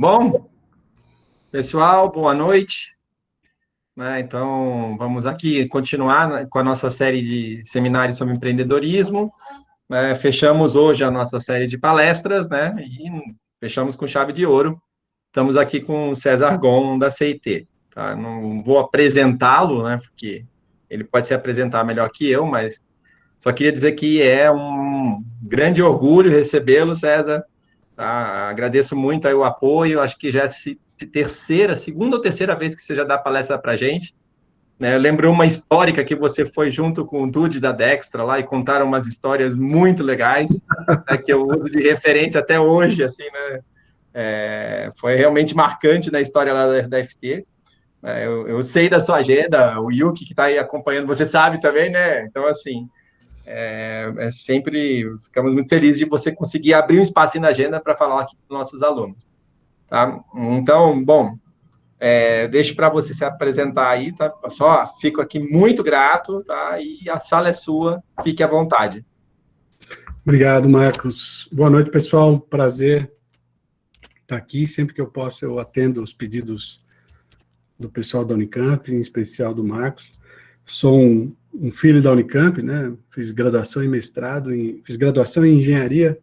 Bom, pessoal, boa noite. Então, vamos aqui continuar com a nossa série de seminários sobre empreendedorismo. Fechamos hoje a nossa série de palestras, né? E fechamos com chave de ouro. Estamos aqui com o César Gon, da CIT. Tá? Não vou apresentá-lo, né? Porque ele pode se apresentar melhor que eu, mas só queria dizer que é um grande orgulho recebê-lo, César. Tá? Agradeço muito aí o apoio. Acho que já é segunda ou terceira vez que você já dá palestra para a gente. Né? Eu lembro uma histórica que você foi junto com o Dude da Dextra lá e contaram umas histórias muito legais, né, que eu uso de referência até hoje, assim, né? Foi realmente marcante na história lá da FT. Eu sei da sua agenda, o Yuki que está aí acompanhando, você sabe também, né? Então, assim, sempre ficamos muito felizes de você conseguir abrir um espaço na agenda para falar aqui com nossos alunos. Tá? Então, bom, deixo para você se apresentar aí, tá? Só fico aqui muito grato, tá? E a sala é sua, fique à vontade. Obrigado, Marcos. Boa noite, pessoal. Prazer estar aqui. Sempre que eu posso, eu atendo os pedidos do pessoal da Unicamp, em especial do Marcos. Sou um filho da Unicamp, né? Fiz graduação e mestrado, fiz graduação em engenharia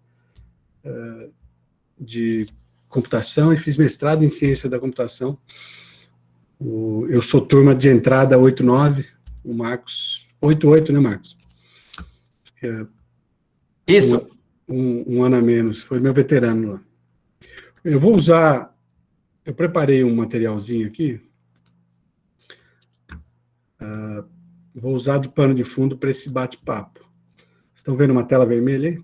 de computação e fiz mestrado em ciência da computação. Eu sou turma de entrada 89, o Marcos, 88, né, Marcos? Isso. Um ano a menos, foi meu veterano lá. Eu preparei um materialzinho aqui, vou usar de pano de fundo para esse bate-papo. Estão vendo uma tela vermelha aí?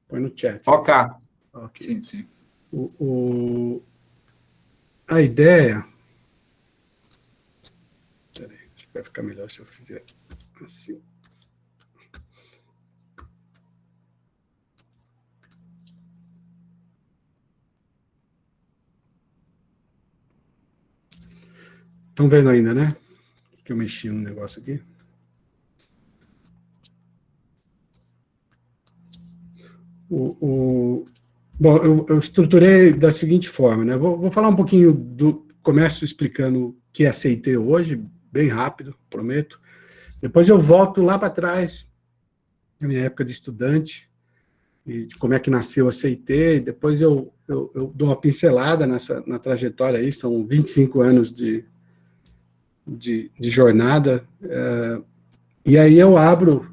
Põe no chat. Ok. Sim, sim. A ideia... Peraí, acho que vai ficar melhor se eu fizer assim. Estão vendo ainda, né? Que eu mexi no negócio aqui. Bom, eu estruturei da seguinte forma, né? Vou falar um pouquinho começo explicando o que é a CIT hoje, bem rápido, prometo. Depois eu volto lá para trás, na minha época de estudante, e de como é que nasceu a CIT, e depois eu dou uma pincelada na trajetória aí, são 25 anos de jornada, e aí eu abro,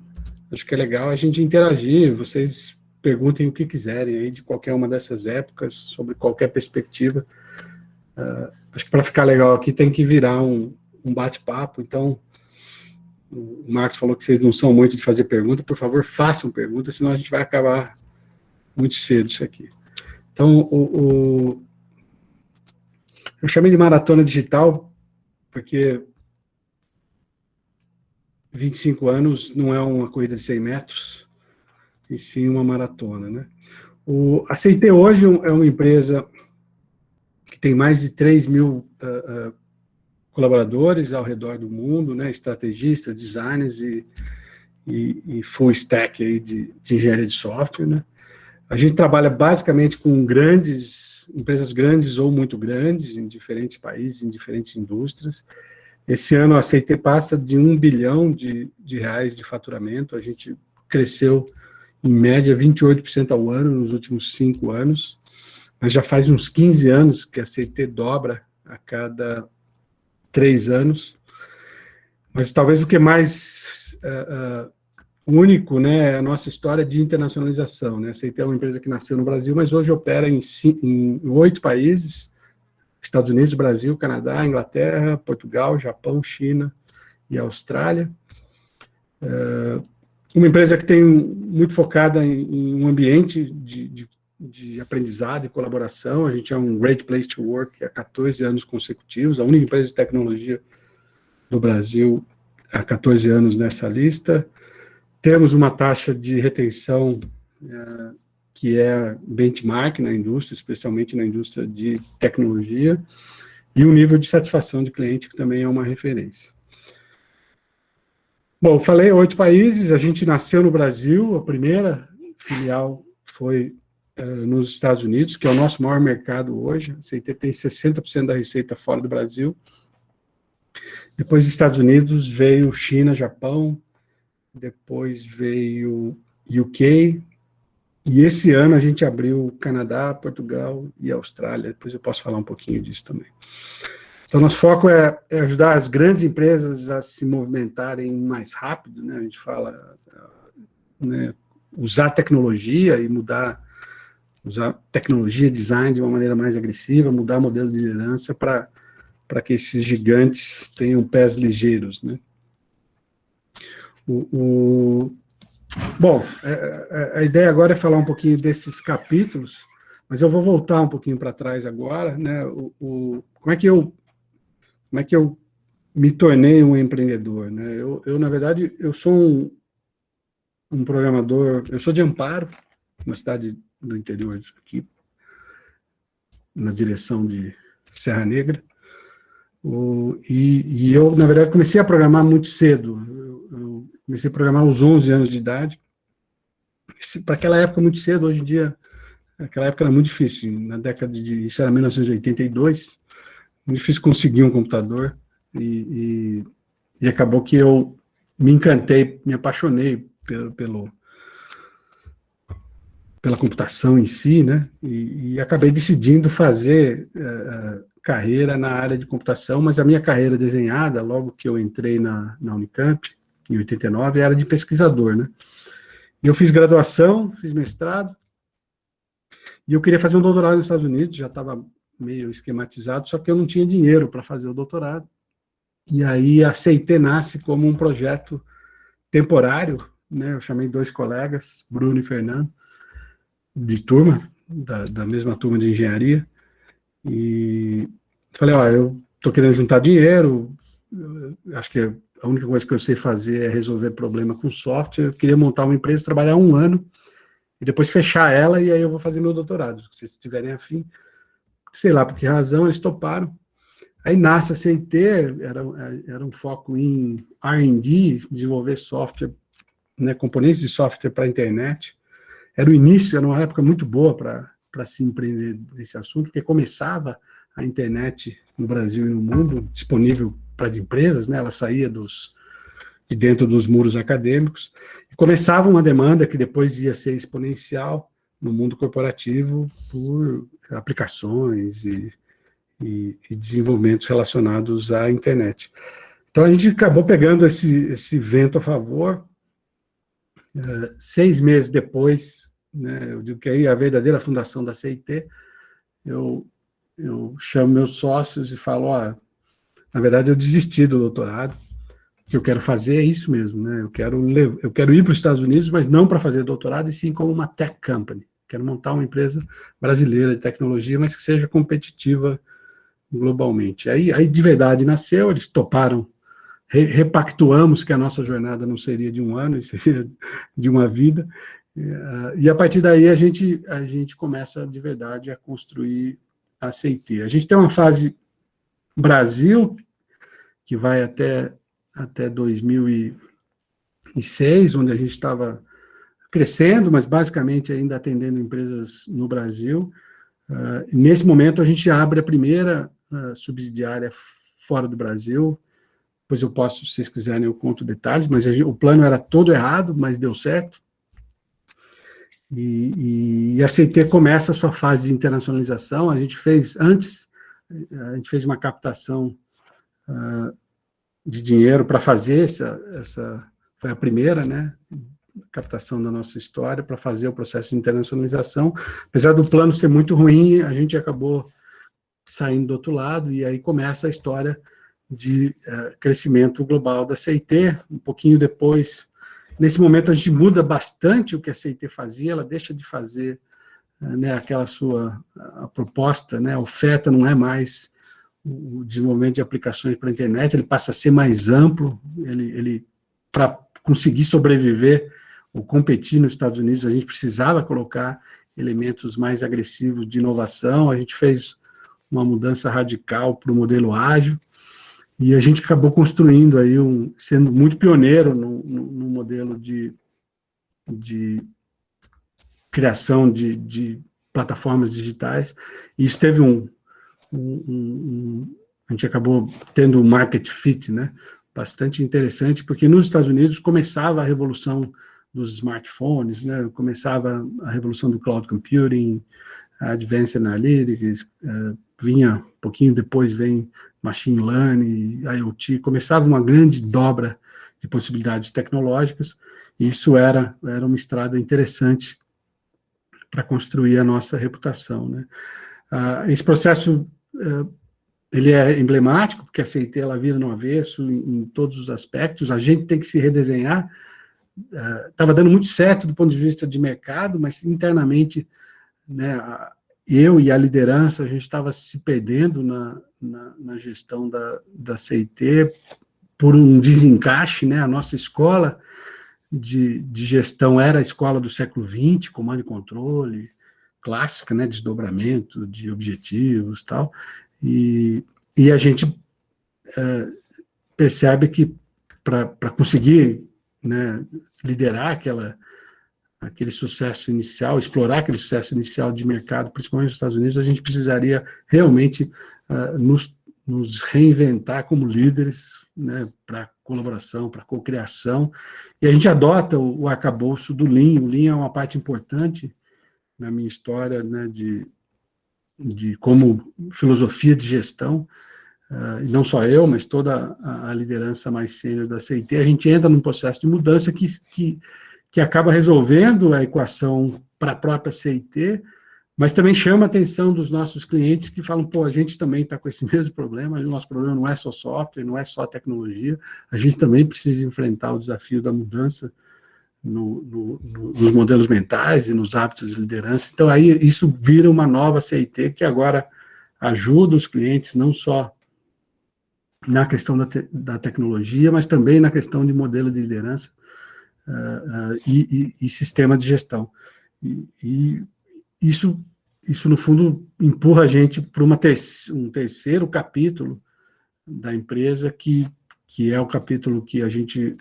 acho que é legal a gente interagir, vocês perguntem o que quiserem aí de qualquer uma dessas épocas, sobre qualquer perspectiva. Acho que para ficar legal aqui tem que virar um bate-papo, então o Marcos falou que vocês não são muito de fazer pergunta, por favor, façam perguntas, senão a gente vai acabar muito cedo isso aqui. Então, eu chamei de maratona digital, porque 25 anos não é uma corrida de 100 metros, e sim uma maratona, né? A CIT hoje é uma empresa que tem mais de 3 mil colaboradores ao redor do mundo, né? Estrategistas, designers e full stack aí de engenharia de software, né? A gente trabalha basicamente com empresas grandes ou muito grandes, em diferentes países, em diferentes indústrias. Esse ano a CIT passa de 1 bilhão de reais de faturamento, a gente cresceu em média 28% ao ano nos últimos 5 anos, mas já faz uns 15 anos que a CIT dobra a cada 3 anos, mas talvez o que é mais único, né, é a nossa história de internacionalização, né? A CIT é uma empresa que nasceu no Brasil, mas hoje opera em 8 países, Estados Unidos, Brasil, Canadá, Inglaterra, Portugal, Japão, China e Austrália. Uma empresa que tem muito focada em um ambiente de aprendizado e colaboração. A gente é um Great Place to Work há 14 anos consecutivos, a única empresa de tecnologia do Brasil há 14 anos nessa lista. Temos uma taxa de retenção que é benchmark na indústria, especialmente na indústria de tecnologia, e um nível de satisfação de cliente que também é uma referência. Bom, falei 8 países, a gente nasceu no Brasil, a primeira filial foi nos Estados Unidos, que é o nosso maior mercado hoje. A CIT tem 60% da receita fora do Brasil. Depois dos Estados Unidos veio China, Japão, depois veio UK, e esse ano a gente abriu Canadá, Portugal e Austrália. Depois eu posso falar um pouquinho disso também. Então, nosso foco é ajudar as grandes empresas a se movimentarem mais rápido, né? A gente fala, né, usar tecnologia e usar tecnologia e design de uma maneira mais agressiva, mudar o modelo de liderança para que esses gigantes tenham pés ligeiros, né? Bom, a ideia agora é falar um pouquinho desses capítulos, mas eu vou voltar um pouquinho para trás agora, né? Como é que eu me tornei um empreendedor, né? Na verdade, eu sou um programador, eu sou de Amparo, uma cidade do interior aqui, na direção de Serra Negra, e eu, na verdade, comecei a programar muito cedo. Eu comecei a programar aos 11 anos de idade. Para aquela época, muito cedo. Hoje em dia, aquela época era muito difícil. Na década isso era 1982, muito difícil conseguir um computador. E acabou que eu me encantei, me apaixonei pela computação em si, né? E acabei decidindo fazer carreira na área de computação, mas a minha carreira desenhada, logo que eu entrei na Unicamp, em 89, era de pesquisador, né? E eu fiz graduação, fiz mestrado, e eu queria fazer um doutorado nos Estados Unidos, já estava meio esquematizado, só que eu não tinha dinheiro para fazer o doutorado. E aí a CIT nasce como um projeto temporário, né? Eu chamei 2 colegas, Bruno e Fernando, de turma, da mesma turma de engenharia, e falei, eu estou querendo juntar dinheiro, acho que a única coisa que eu sei fazer é resolver problema com software, eu queria montar uma empresa, trabalhar 1 ano, e depois fechar ela, e aí eu vou fazer meu doutorado, se vocês tiverem afim. Sei lá por que razão, eles toparam. Aí nasce a CIT, era um foco em R&D, desenvolver software, né, componentes de software para a internet. Era o início, era uma época muito boa para se empreender nesse assunto, porque começava a internet no Brasil e no mundo, disponível para as empresas, né? Ela saía de dentro dos muros acadêmicos, e começava uma demanda que depois ia ser exponencial no mundo corporativo por aplicações e desenvolvimentos relacionados à internet. Então, a gente acabou pegando esse vento a favor. 6 meses depois, né, eu digo que aí a verdadeira fundação da CIT, eu chamo meus sócios e falo, na verdade eu desisti do doutorado, o que eu quero fazer é isso mesmo, né, eu quero ir para os Estados Unidos, mas não para fazer doutorado, e sim como uma tech company, quero montar uma empresa brasileira de tecnologia, mas que seja competitiva globalmente. Aí de verdade nasceu, eles toparam, repactuamos que a nossa jornada não seria de 1 ano, seria de uma vida, e a partir daí a gente começa de verdade a construir a CIT. A gente tem uma fase Brasil, que vai até 2006, onde a gente estava crescendo, mas basicamente ainda atendendo empresas no Brasil. Nesse momento a gente abre a primeira subsidiária fora do Brasil. Depois eu posso, se vocês quiserem, eu conto detalhes, mas o plano era todo errado, mas deu certo. E a CIT começa a sua fase de internacionalização. A gente fez uma captação de dinheiro para fazer essa foi a primeira, né, captação da nossa história para fazer o processo de internacionalização. Apesar do plano ser muito ruim, a gente acabou saindo do outro lado, e aí começa a história de crescimento global da CIT. Um pouquinho depois, nesse momento a gente muda bastante o que a CIT fazia, ela deixa de fazer né, aquela a proposta, né, a oferta não é mais o desenvolvimento de aplicações para a internet, ele passa a ser mais amplo, ele para conseguir sobreviver ou competir nos Estados Unidos, a gente precisava colocar elementos mais agressivos de inovação, a gente fez uma mudança radical para o modelo ágil, e a gente acabou construindo aí, sendo muito pioneiro no modelo de criação de plataformas digitais, e isso teve a gente acabou tendo um market fit, né, bastante interessante, porque nos Estados Unidos começava a revolução dos smartphones, né, começava a revolução do cloud computing, advanced analytics, vinha um pouquinho depois, vem machine learning, IoT, começava uma grande dobra de possibilidades tecnológicas, e isso era uma estrada interessante para construir a nossa reputação, né. Esse processo ele é emblemático, porque a CIT ela vira no avesso em todos os aspectos, a gente tem que se redesenhar. Estava dando muito certo do ponto de vista de mercado, mas internamente, né, eu e a liderança, a gente estava se perdendo na gestão da CIT por um desencaixe, né, a nossa escola de gestão era a escola do século XX, comando e controle, clássica, né, desdobramento de objetivos e tal, e a gente percebe que para conseguir, né, liderar aquele sucesso inicial, explorar aquele sucesso inicial de mercado, principalmente nos Estados Unidos, a gente precisaria realmente nos reinventar como líderes, né, para colaboração, para cocriação, e a gente adota o arcabouço do Lean. O Lean é uma parte importante na minha história, né, de como filosofia de gestão, e não só eu, mas toda a liderança mais sênior da CIT, a gente entra num processo de mudança que acaba resolvendo a equação para a própria CIT, mas também chama a atenção dos nossos clientes que falam, pô, a gente também está com esse mesmo problema, o nosso problema não é só software, não é só tecnologia, a gente também precisa enfrentar o desafio da mudança nos modelos mentais e nos hábitos de liderança. Então, aí isso vira uma nova CIT que agora ajuda os clientes não só na questão da tecnologia, mas também na questão de modelo de liderança e sistema de gestão. E isso, no fundo, empurra a gente para um terceiro capítulo da empresa, que é o capítulo que a gente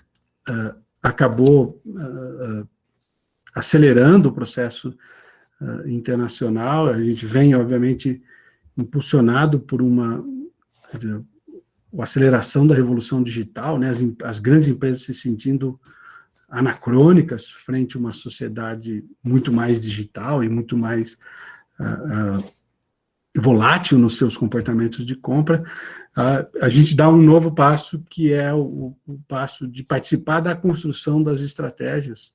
acabou acelerando o processo internacional. A gente vem, obviamente, impulsionado por a aceleração da revolução digital, né, as grandes empresas se sentindo anacrônicas frente a uma sociedade muito mais digital e muito mais volátil nos seus comportamentos de compra. A gente dá um novo passo, que é o passo de participar da construção das estratégias.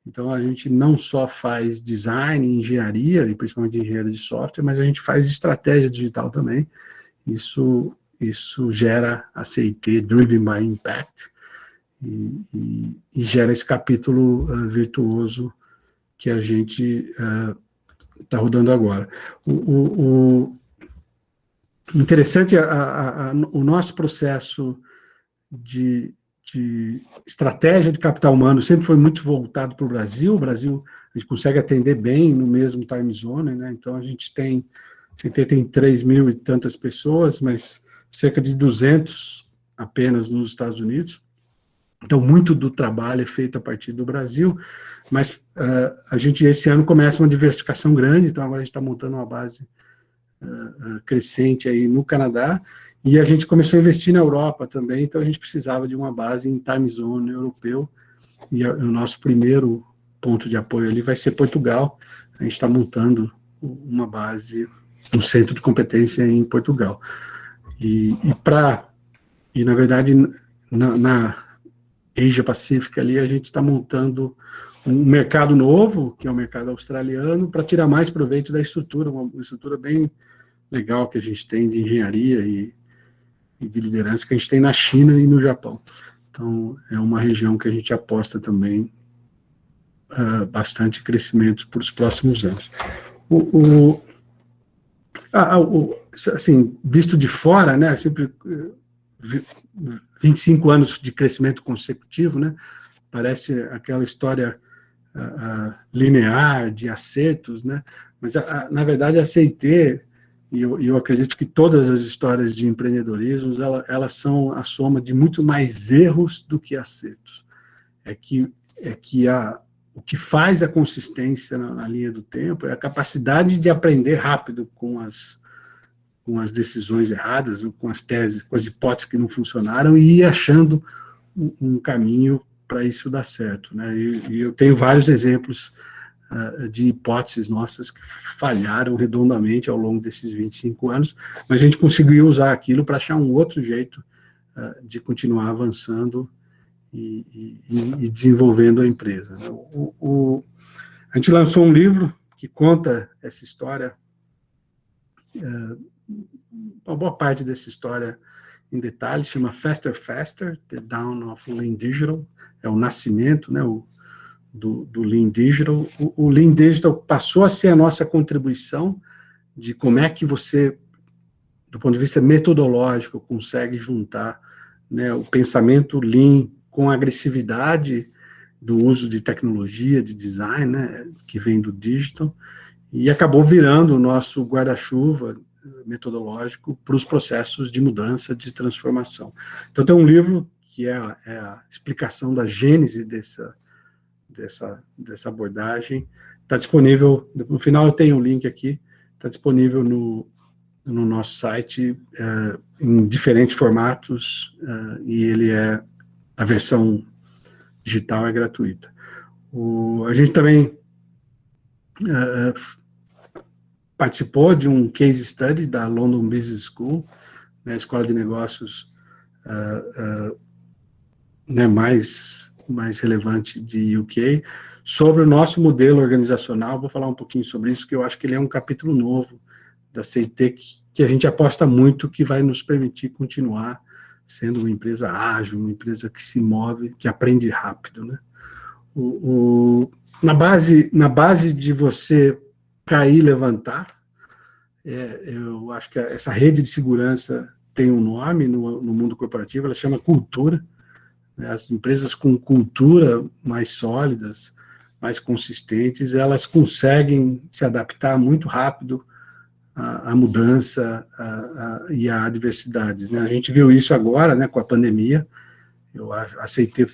Então, a gente não só faz design, engenharia, e principalmente engenharia de software, mas a gente faz estratégia digital também. Isso gera a CIT, Driven by Impact, e gera esse capítulo virtuoso que a gente está rodando agora. O interessante, o nosso processo de estratégia de capital humano sempre foi muito voltado para o Brasil. O Brasil, a gente consegue atender bem no mesmo time zone, né? Então, a gente tem 3.000 e tantas pessoas, mas cerca de 200 apenas nos Estados Unidos. Então, muito do trabalho é feito a partir do Brasil, mas a gente, esse ano, começa uma diversificação grande, então agora a gente está montando uma base crescente aí no Canadá, e a gente começou a investir na Europa também, então a gente precisava de uma base em time zone europeu, e o nosso primeiro ponto de apoio ali vai ser Portugal. A gente está montando uma base, um centro de competência em Portugal. E na verdade, na Asia Pacífica ali, a gente está montando um mercado novo, que é o mercado australiano, para tirar mais proveito da estrutura, uma estrutura bem legal que a gente tem de engenharia e de liderança que a gente tem na China e no Japão. Então, é uma região que a gente aposta também bastante crescimento para os próximos anos. Assim, visto de fora, né, sempre 25 anos de crescimento consecutivo, né, parece aquela história linear de acertos, né, mas na verdade a CIT, e eu acredito que todas as histórias de empreendedorismo, elas são a soma de muito mais erros do que acertos. É que o que faz a consistência na linha do tempo é a capacidade de aprender rápido com as decisões erradas, ou com as teses, com as hipóteses que não funcionaram, e ir achando um caminho para isso dar certo, né? E eu tenho vários exemplos de hipóteses nossas que falharam redondamente ao longo desses 25 anos, mas a gente conseguiu usar aquilo para achar um outro jeito de continuar avançando e desenvolvendo a empresa. A gente lançou um livro que conta essa história, uma boa parte dessa história em detalhe, chama Faster, Faster, The Dawn of Lean Digital, é o nascimento, né, do Lean Digital. O Lean Digital passou a ser a nossa contribuição de como é que você, do ponto de vista metodológico, consegue juntar, né, o pensamento Lean com a agressividade do uso de tecnologia, de design, né, que vem do digital, e acabou virando o nosso guarda-chuva metodológico para os processos de mudança, de transformação. Então, tem um livro que é a explicação da gênese dessa abordagem, está disponível, no final eu tenho o link aqui, está disponível no nosso site, em diferentes formatos, e ele a versão digital é gratuita. A gente também participou de um case study da London Business School, né, Escola de Negócios né, mais relevante de UK, sobre o nosso modelo organizacional. Vou falar um pouquinho sobre isso, que eu acho que ele é um capítulo novo da CIT, que a gente aposta muito, que vai nos permitir continuar sendo uma empresa ágil, uma empresa que se move, que aprende rápido, né? Na base de você cair e levantar, eu acho que essa rede de segurança tem um nome no mundo corporativo, ela chama cultura. As empresas com cultura mais sólidas, mais consistentes, elas conseguem se adaptar muito rápido à mudança e à adversidade, né? A gente viu isso agora, né, com a pandemia. Eu aceitei,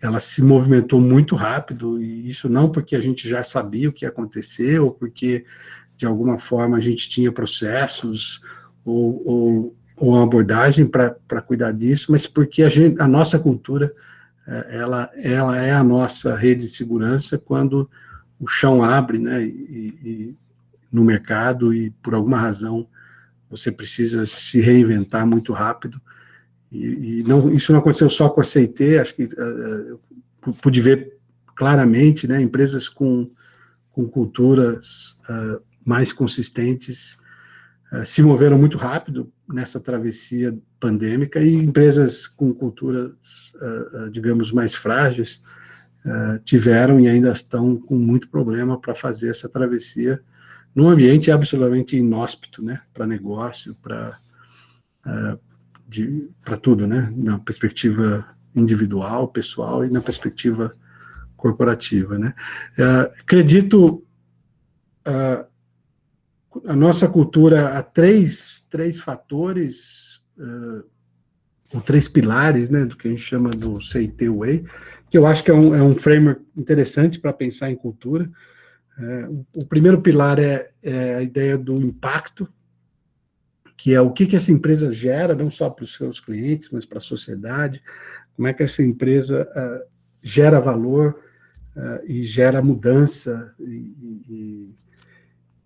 ela se movimentou muito rápido, e isso não porque a gente já sabia o que ia acontecer, ou porque, de alguma forma, a gente tinha processos ou uma abordagem para cuidar disso, mas porque a nossa cultura, ela é a nossa rede de segurança quando o chão abre, né, no mercado, e por alguma razão você precisa se reinventar muito rápido. Isso não aconteceu só com a CIT, acho que eu pude ver claramente, né, empresas com culturas mais consistentes se moveram muito rápido nessa travessia pandêmica, e empresas com culturas, digamos, mais frágeis, tiveram e ainda estão com muito problema para fazer essa travessia num ambiente absolutamente inóspito, né, para negócio, para tudo, né, na perspectiva individual, pessoal, e na perspectiva corporativa, né. Acredito a nossa cultura há três fatores, ou três pilares, né, do que a gente chama do CIT Way, que eu acho que é um framework interessante para pensar em cultura. O primeiro pilar é a ideia do impacto, que é o que essa empresa gera, não só para os seus clientes, mas para a sociedade, como é que essa empresa gera valor e gera mudança, e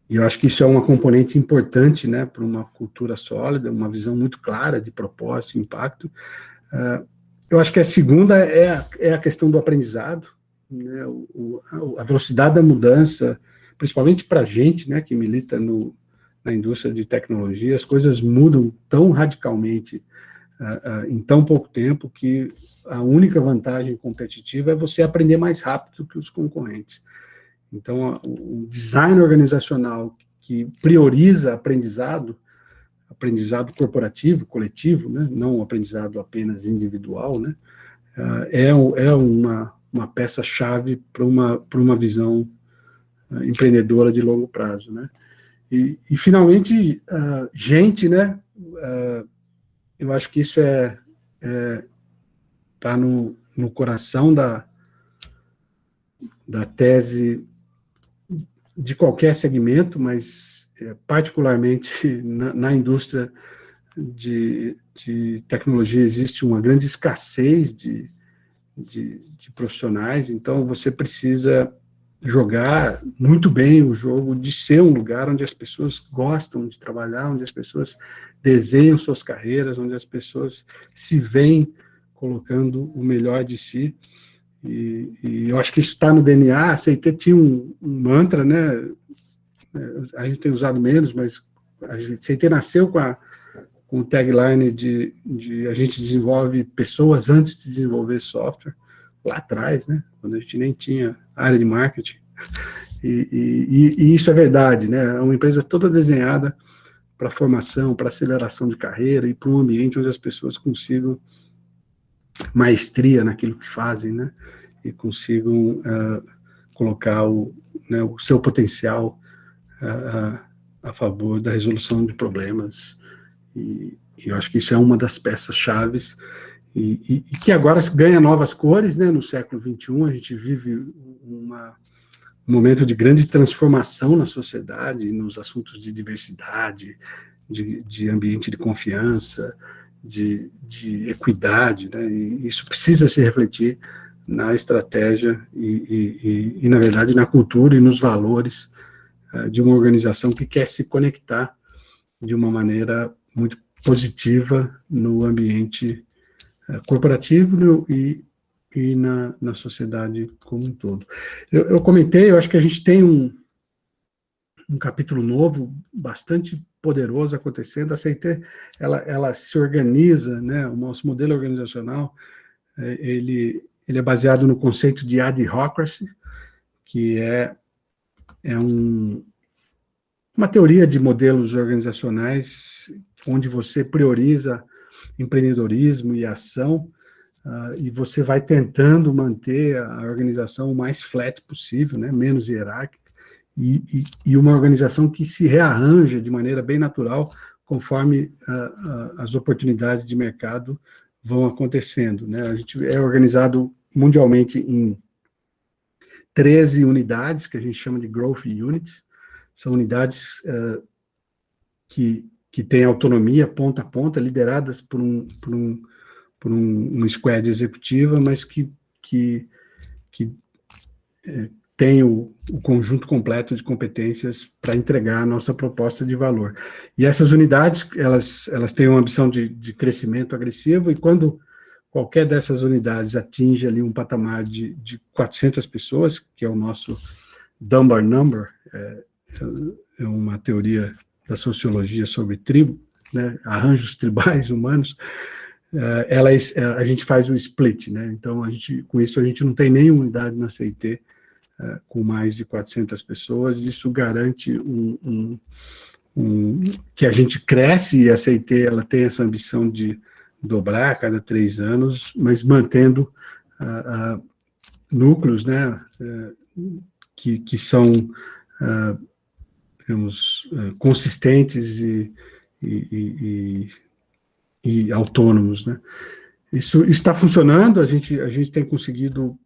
eu acho que isso é uma componente importante, né, para uma cultura sólida, uma visão muito clara de propósito e impacto. Eu acho que a segunda é a questão do aprendizado, né, a velocidade da mudança, principalmente para a gente, né, que milita na indústria de tecnologia. As coisas mudam tão radicalmente em tão pouco tempo, que a única vantagem competitiva é você aprender mais rápido que os concorrentes. Então, o design organizacional que prioriza aprendizado corporativo, coletivo, né, não um aprendizado apenas individual, né, é uma peça-chave para uma visão empreendedora de longo prazo, né. E finalmente, gente, né, eu acho que isso está no coração da tese de qualquer segmento, mas particularmente na indústria de tecnologia existe uma grande escassez de profissionais, então você precisa jogar muito bem o jogo de ser um lugar onde as pessoas gostam de trabalhar, onde as pessoas desenham suas carreiras, onde as pessoas se veem colocando o melhor de si, e eu acho que isso está no DNA. A CIT tinha um mantra, né? A gente tem usado menos, mas a CIT nasceu com o tagline de a gente desenvolve pessoas antes de desenvolver software, lá atrás, né? Quando a gente nem tinha área de marketing. E isso é verdade, né? É uma empresa toda desenhada para formação, para aceleração de carreira e para um ambiente onde as pessoas consigam maestria naquilo que fazem, né? E consigam colocar o seu potencial a favor da resolução de problemas. E eu acho que isso é uma das peças-chaves, e que agora ganha novas cores, né? No século XXI, a gente vive um momento de grande transformação na sociedade, nos assuntos de diversidade, de ambiente de confiança, de equidade, né? E isso precisa se refletir na estratégia e, na verdade, na cultura e nos valores de uma organização que quer se conectar de uma maneira muito positiva no ambiente corporativo e na sociedade como um todo. Eu comentei, eu acho que a gente tem um capítulo novo, bastante poderoso acontecendo. A CIT, ela se organiza, né? O nosso modelo organizacional, ele é baseado no conceito de adhocracy, que é uma teoria de modelos organizacionais onde você prioriza empreendedorismo e ação, e você vai tentando manter a organização o mais flat possível, né, menos hierárquica, e uma organização que se rearranja de maneira bem natural conforme as oportunidades de mercado vão acontecendo, né? A gente é organizado mundialmente em 13 unidades, que a gente chama de Growth Units. São unidades que têm autonomia ponta a ponta, lideradas por uma squad executiva, mas que tem o conjunto completo de competências para entregar a nossa proposta de valor. E essas unidades, elas têm uma ambição de crescimento agressivo, e quando qualquer dessas unidades atinge ali um patamar de 400 pessoas, que é o nosso Dunbar Number, é uma teoria da sociologia sobre tribo, né, arranjos tribais humanos, a gente faz o split, né? Então, com isso, a gente não tem nenhuma unidade na CIT com mais de 400 pessoas. Isso garante que a gente cresce, e a CIT ela tem essa ambição de dobrar a cada 3 anos, mas mantendo núcleos, né, que são, digamos, consistentes e autônomos, né? Isso está funcionando. A gente tem conseguido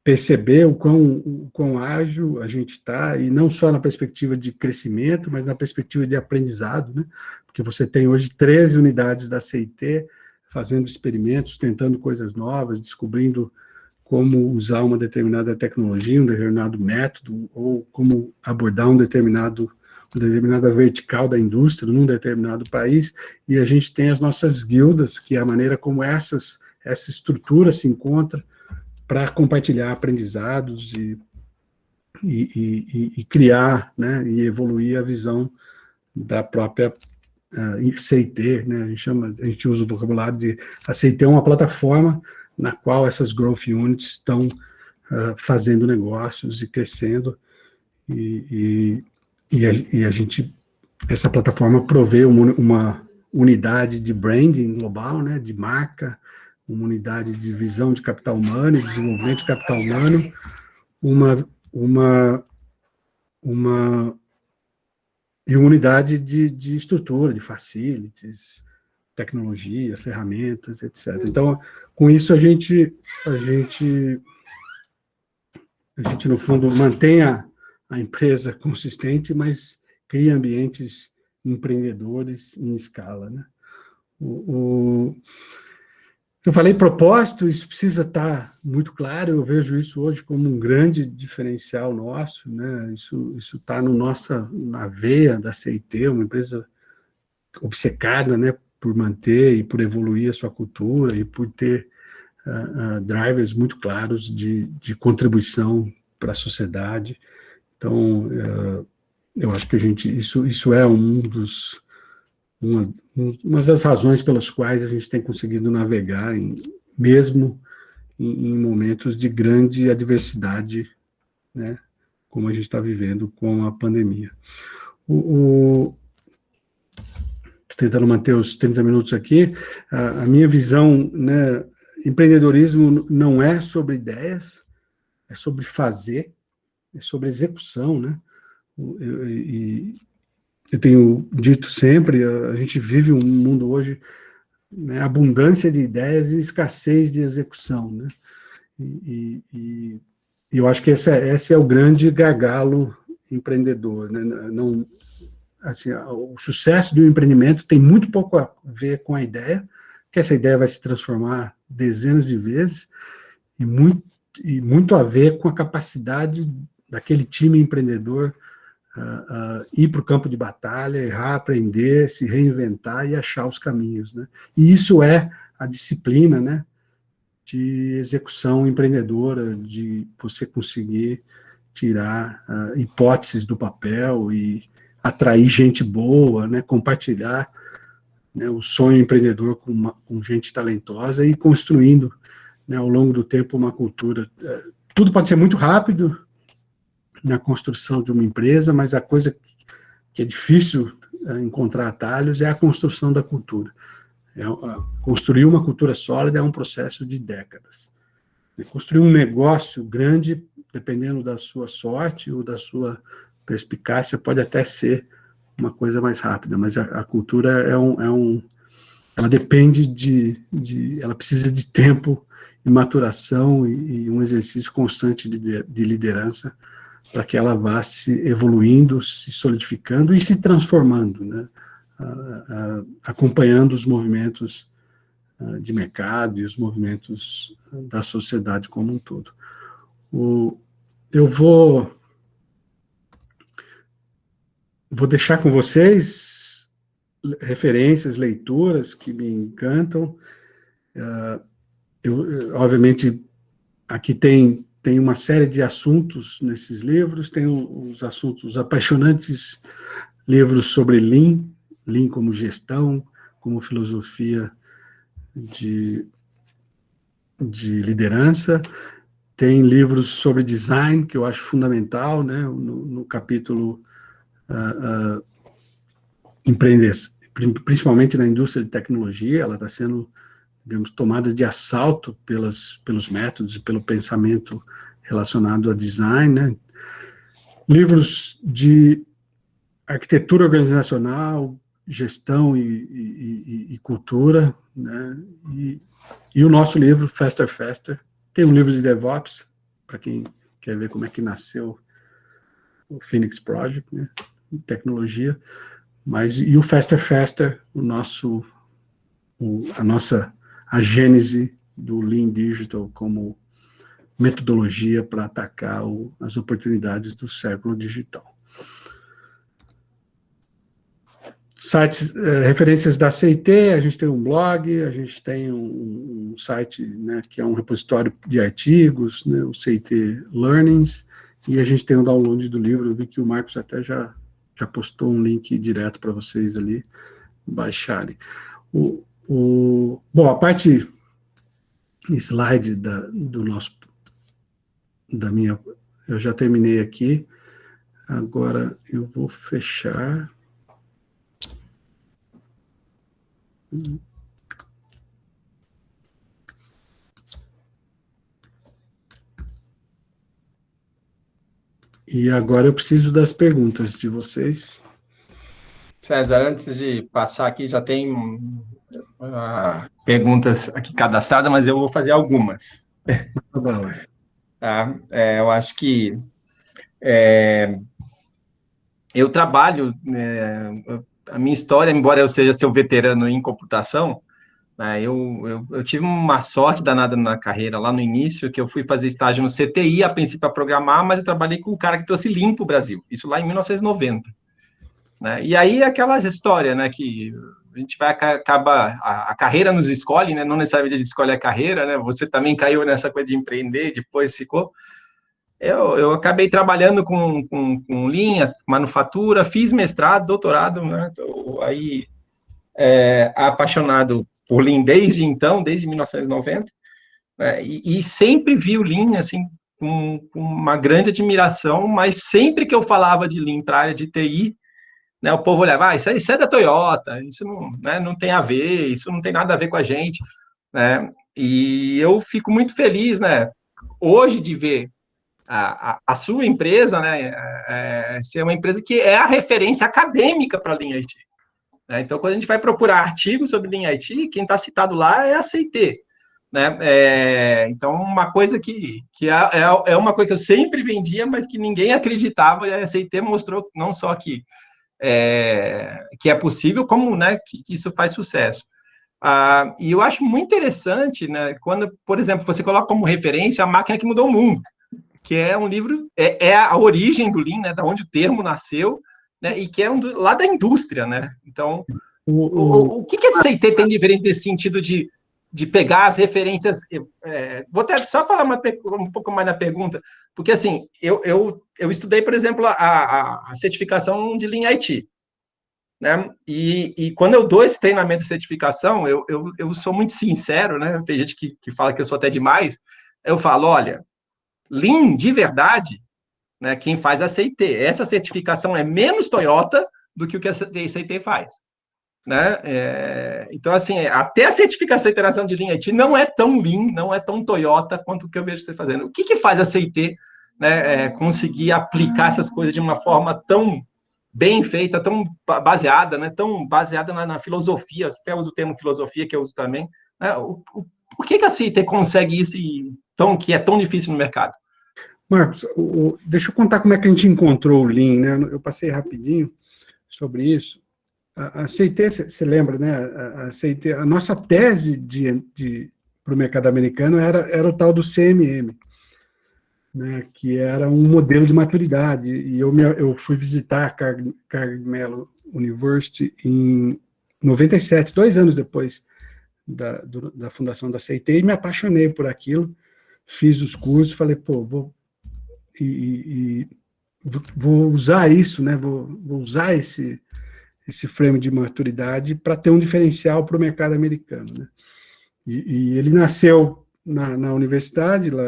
perceber o quão ágil a gente está, e não só na perspectiva de crescimento, mas na perspectiva de aprendizado, né? Porque você tem hoje 13 unidades da CIT fazendo experimentos, tentando coisas novas, descobrindo como usar uma determinada tecnologia, um determinado método, ou como abordar uma determinada vertical da indústria num determinado país. E a gente tem as nossas guildas, que é a maneira como essa estrutura se encontra para compartilhar aprendizados e criar, né, e evoluir a visão da própria CIT, né? A gente usa o vocabulário de a CIT é uma plataforma na qual essas growth units estão fazendo negócios e crescendo, e a gente, essa plataforma provê uma unidade de branding global, né, de marca, uma unidade de visão de capital humano e desenvolvimento de capital humano, uma unidade de estrutura, de facilities, tecnologia, ferramentas, etc. Então, com isso, a gente A gente, no fundo, mantém a empresa consistente, mas cria ambientes empreendedores em escala, né? Eu falei propósito, isso precisa estar muito claro, eu vejo isso hoje como um grande diferencial nosso, né? Isso está na veia da CIT, uma empresa obcecada, né, por manter e por evoluir a sua cultura e por ter drivers muito claros de contribuição para a sociedade. Então, eu acho que isso é uma das razões pelas quais a gente tem conseguido navegar, mesmo em momentos de grande adversidade, né, como a gente está vivendo com a pandemia. Estou tentando manter os 30 minutos aqui. A minha visão, né, empreendedorismo não é sobre ideias, é sobre fazer, é sobre execução, né? Eu tenho dito sempre, a gente vive um mundo hoje, né, abundância de ideias e escassez de execução, né? E eu acho que esse é o grande gargalo empreendedor, né? Não, assim, o sucesso de um empreendimento tem muito pouco a ver com a ideia, que essa ideia vai se transformar dezenas de vezes, e muito a ver com a capacidade daquele time empreendedor ir para o campo de batalha, errar, aprender, se reinventar e achar os caminhos, né? E isso é a disciplina, né, de execução empreendedora, de você conseguir tirar hipóteses do papel e atrair gente boa, né, compartilhar, né, o sonho empreendedor com gente talentosa e construindo, né, ao longo do tempo uma cultura. Tudo pode ser muito rápido na construção de uma empresa, mas a coisa que é difícil encontrar atalhos é a construção da cultura. Construir uma cultura sólida é um processo de décadas. Construir um negócio grande, dependendo da sua sorte ou da sua perspicácia, pode até ser uma coisa mais rápida, mas a cultura ela depende ela precisa de tempo e maturação e um exercício constante de liderança para que ela vá se evoluindo, se solidificando e se transformando, né? Acompanhando os movimentos de mercado e os movimentos da sociedade como um todo. Eu vou deixar com vocês referências, leituras que me encantam. Obviamente, aqui tem uma série de assuntos nesses livros, tem os assuntos apaixonantes, livros sobre Lean como gestão, como filosofia de liderança, tem livros sobre design, que eu acho fundamental, né, no capítulo empreender, principalmente na indústria de tecnologia, ela está sendo, digamos, tomada de assalto pelos métodos e pelo pensamento relacionado a design, né? Livros de arquitetura organizacional, gestão e cultura, né? E o nosso livro, Faster, Faster. Tem um livro de DevOps, para quem quer ver como é que nasceu o Phoenix Project, né? Tecnologia. E o Faster, Faster, a gênese do Lean Digital como metodologia para atacar as oportunidades do século digital. Sites, referências da CIT, a gente tem um blog, a gente tem um site, né, que é um repositório de artigos, né, o CIT Learnings, e a gente tem um download do livro. Eu vi que o Marcos até já postou um link direto para vocês ali baixarem. Bom, a parte slide eu já terminei aqui, agora eu vou fechar. E agora eu preciso das perguntas de vocês. César, antes de passar aqui, já tem perguntas aqui cadastradas, mas eu vou fazer algumas. tá? Eu acho que eu trabalho, a minha história, embora eu seja seu veterano em computação, né, eu tive uma sorte danada na carreira lá no início, que eu fui fazer estágio no CTI, a princípio para programar, mas eu trabalhei com o cara que trouxe Lean para o Brasil, isso lá em 1990. Né? E aí aquela história, né, que a gente vai acaba a carreira nos escolhe, né? Não necessariamente a gente escolhe a carreira, né? Você também caiu nessa coisa de empreender, depois ficou. Eu acabei trabalhando com linha, manufatura, fiz mestrado, doutorado, né? Tô aí apaixonado por Lean desde então, desde 1990, né? E sempre vi o Lean assim com uma grande admiração, mas sempre que eu falava de Lean para a área de TI, né, o povo olhava, isso é da Toyota, isso não, né, não tem a ver, isso não tem nada a ver com a gente, né? E eu fico muito feliz, né, hoje de ver a sua empresa, né, ser uma empresa que é a referência acadêmica para a Lean IT. Né? Então, quando a gente vai procurar artigos sobre Lean IT, quem está citado lá é a CIT. Né? Então, uma coisa é uma coisa que eu sempre vendia, mas que ninguém acreditava, e a CIT mostrou não só que é possível, como, né, que isso faz sucesso. E eu acho muito interessante, né, quando, por exemplo, você coloca como referência A Máquina que Mudou o Mundo, que é um livro, é a origem do Lean, né, da onde o termo nasceu, né, e que é lá da indústria, né? Então, o que a CIT tem diferente nesse sentido de pegar as referências? Vou até só falar um pouco mais na pergunta, porque, assim, eu estudei, por exemplo, a certificação de Lean IT, né? E quando eu dou esse treinamento de certificação, eu sou muito sincero, né? Tem gente que fala que eu sou até demais. Eu falo, olha, Lean de verdade, né? Quem faz a CIT. Essa certificação é menos Toyota do que o que a CIT faz. Né? Então, assim, até a certificação e interação de Lean IT não é tão Lean, não é tão Toyota quanto o que eu vejo você fazendo. O que faz a CIT, né, conseguir aplicar essas coisas de uma forma tão bem feita, tão baseada, né, tão baseada na filosofia, até uso o termo filosofia, que eu uso também. Né? Por que a CIT consegue isso que é tão difícil no mercado? Marcos, deixa eu contar como é que a gente encontrou o Lean, né? Eu passei rapidinho sobre isso. A CIT, você lembra, né? A CIT, a nossa tese para o mercado americano era o tal do CMM, né? Que era um modelo de maturidade. E eu fui visitar a Carnegie Mellon University em 97, 2 anos depois da fundação da CIT, e me apaixonei por aquilo. Fiz os cursos, falei, pô, vou usar isso, né? Vou usar esse frame de maturidade para ter um diferencial para o mercado americano. Né? E ele nasceu na universidade lá,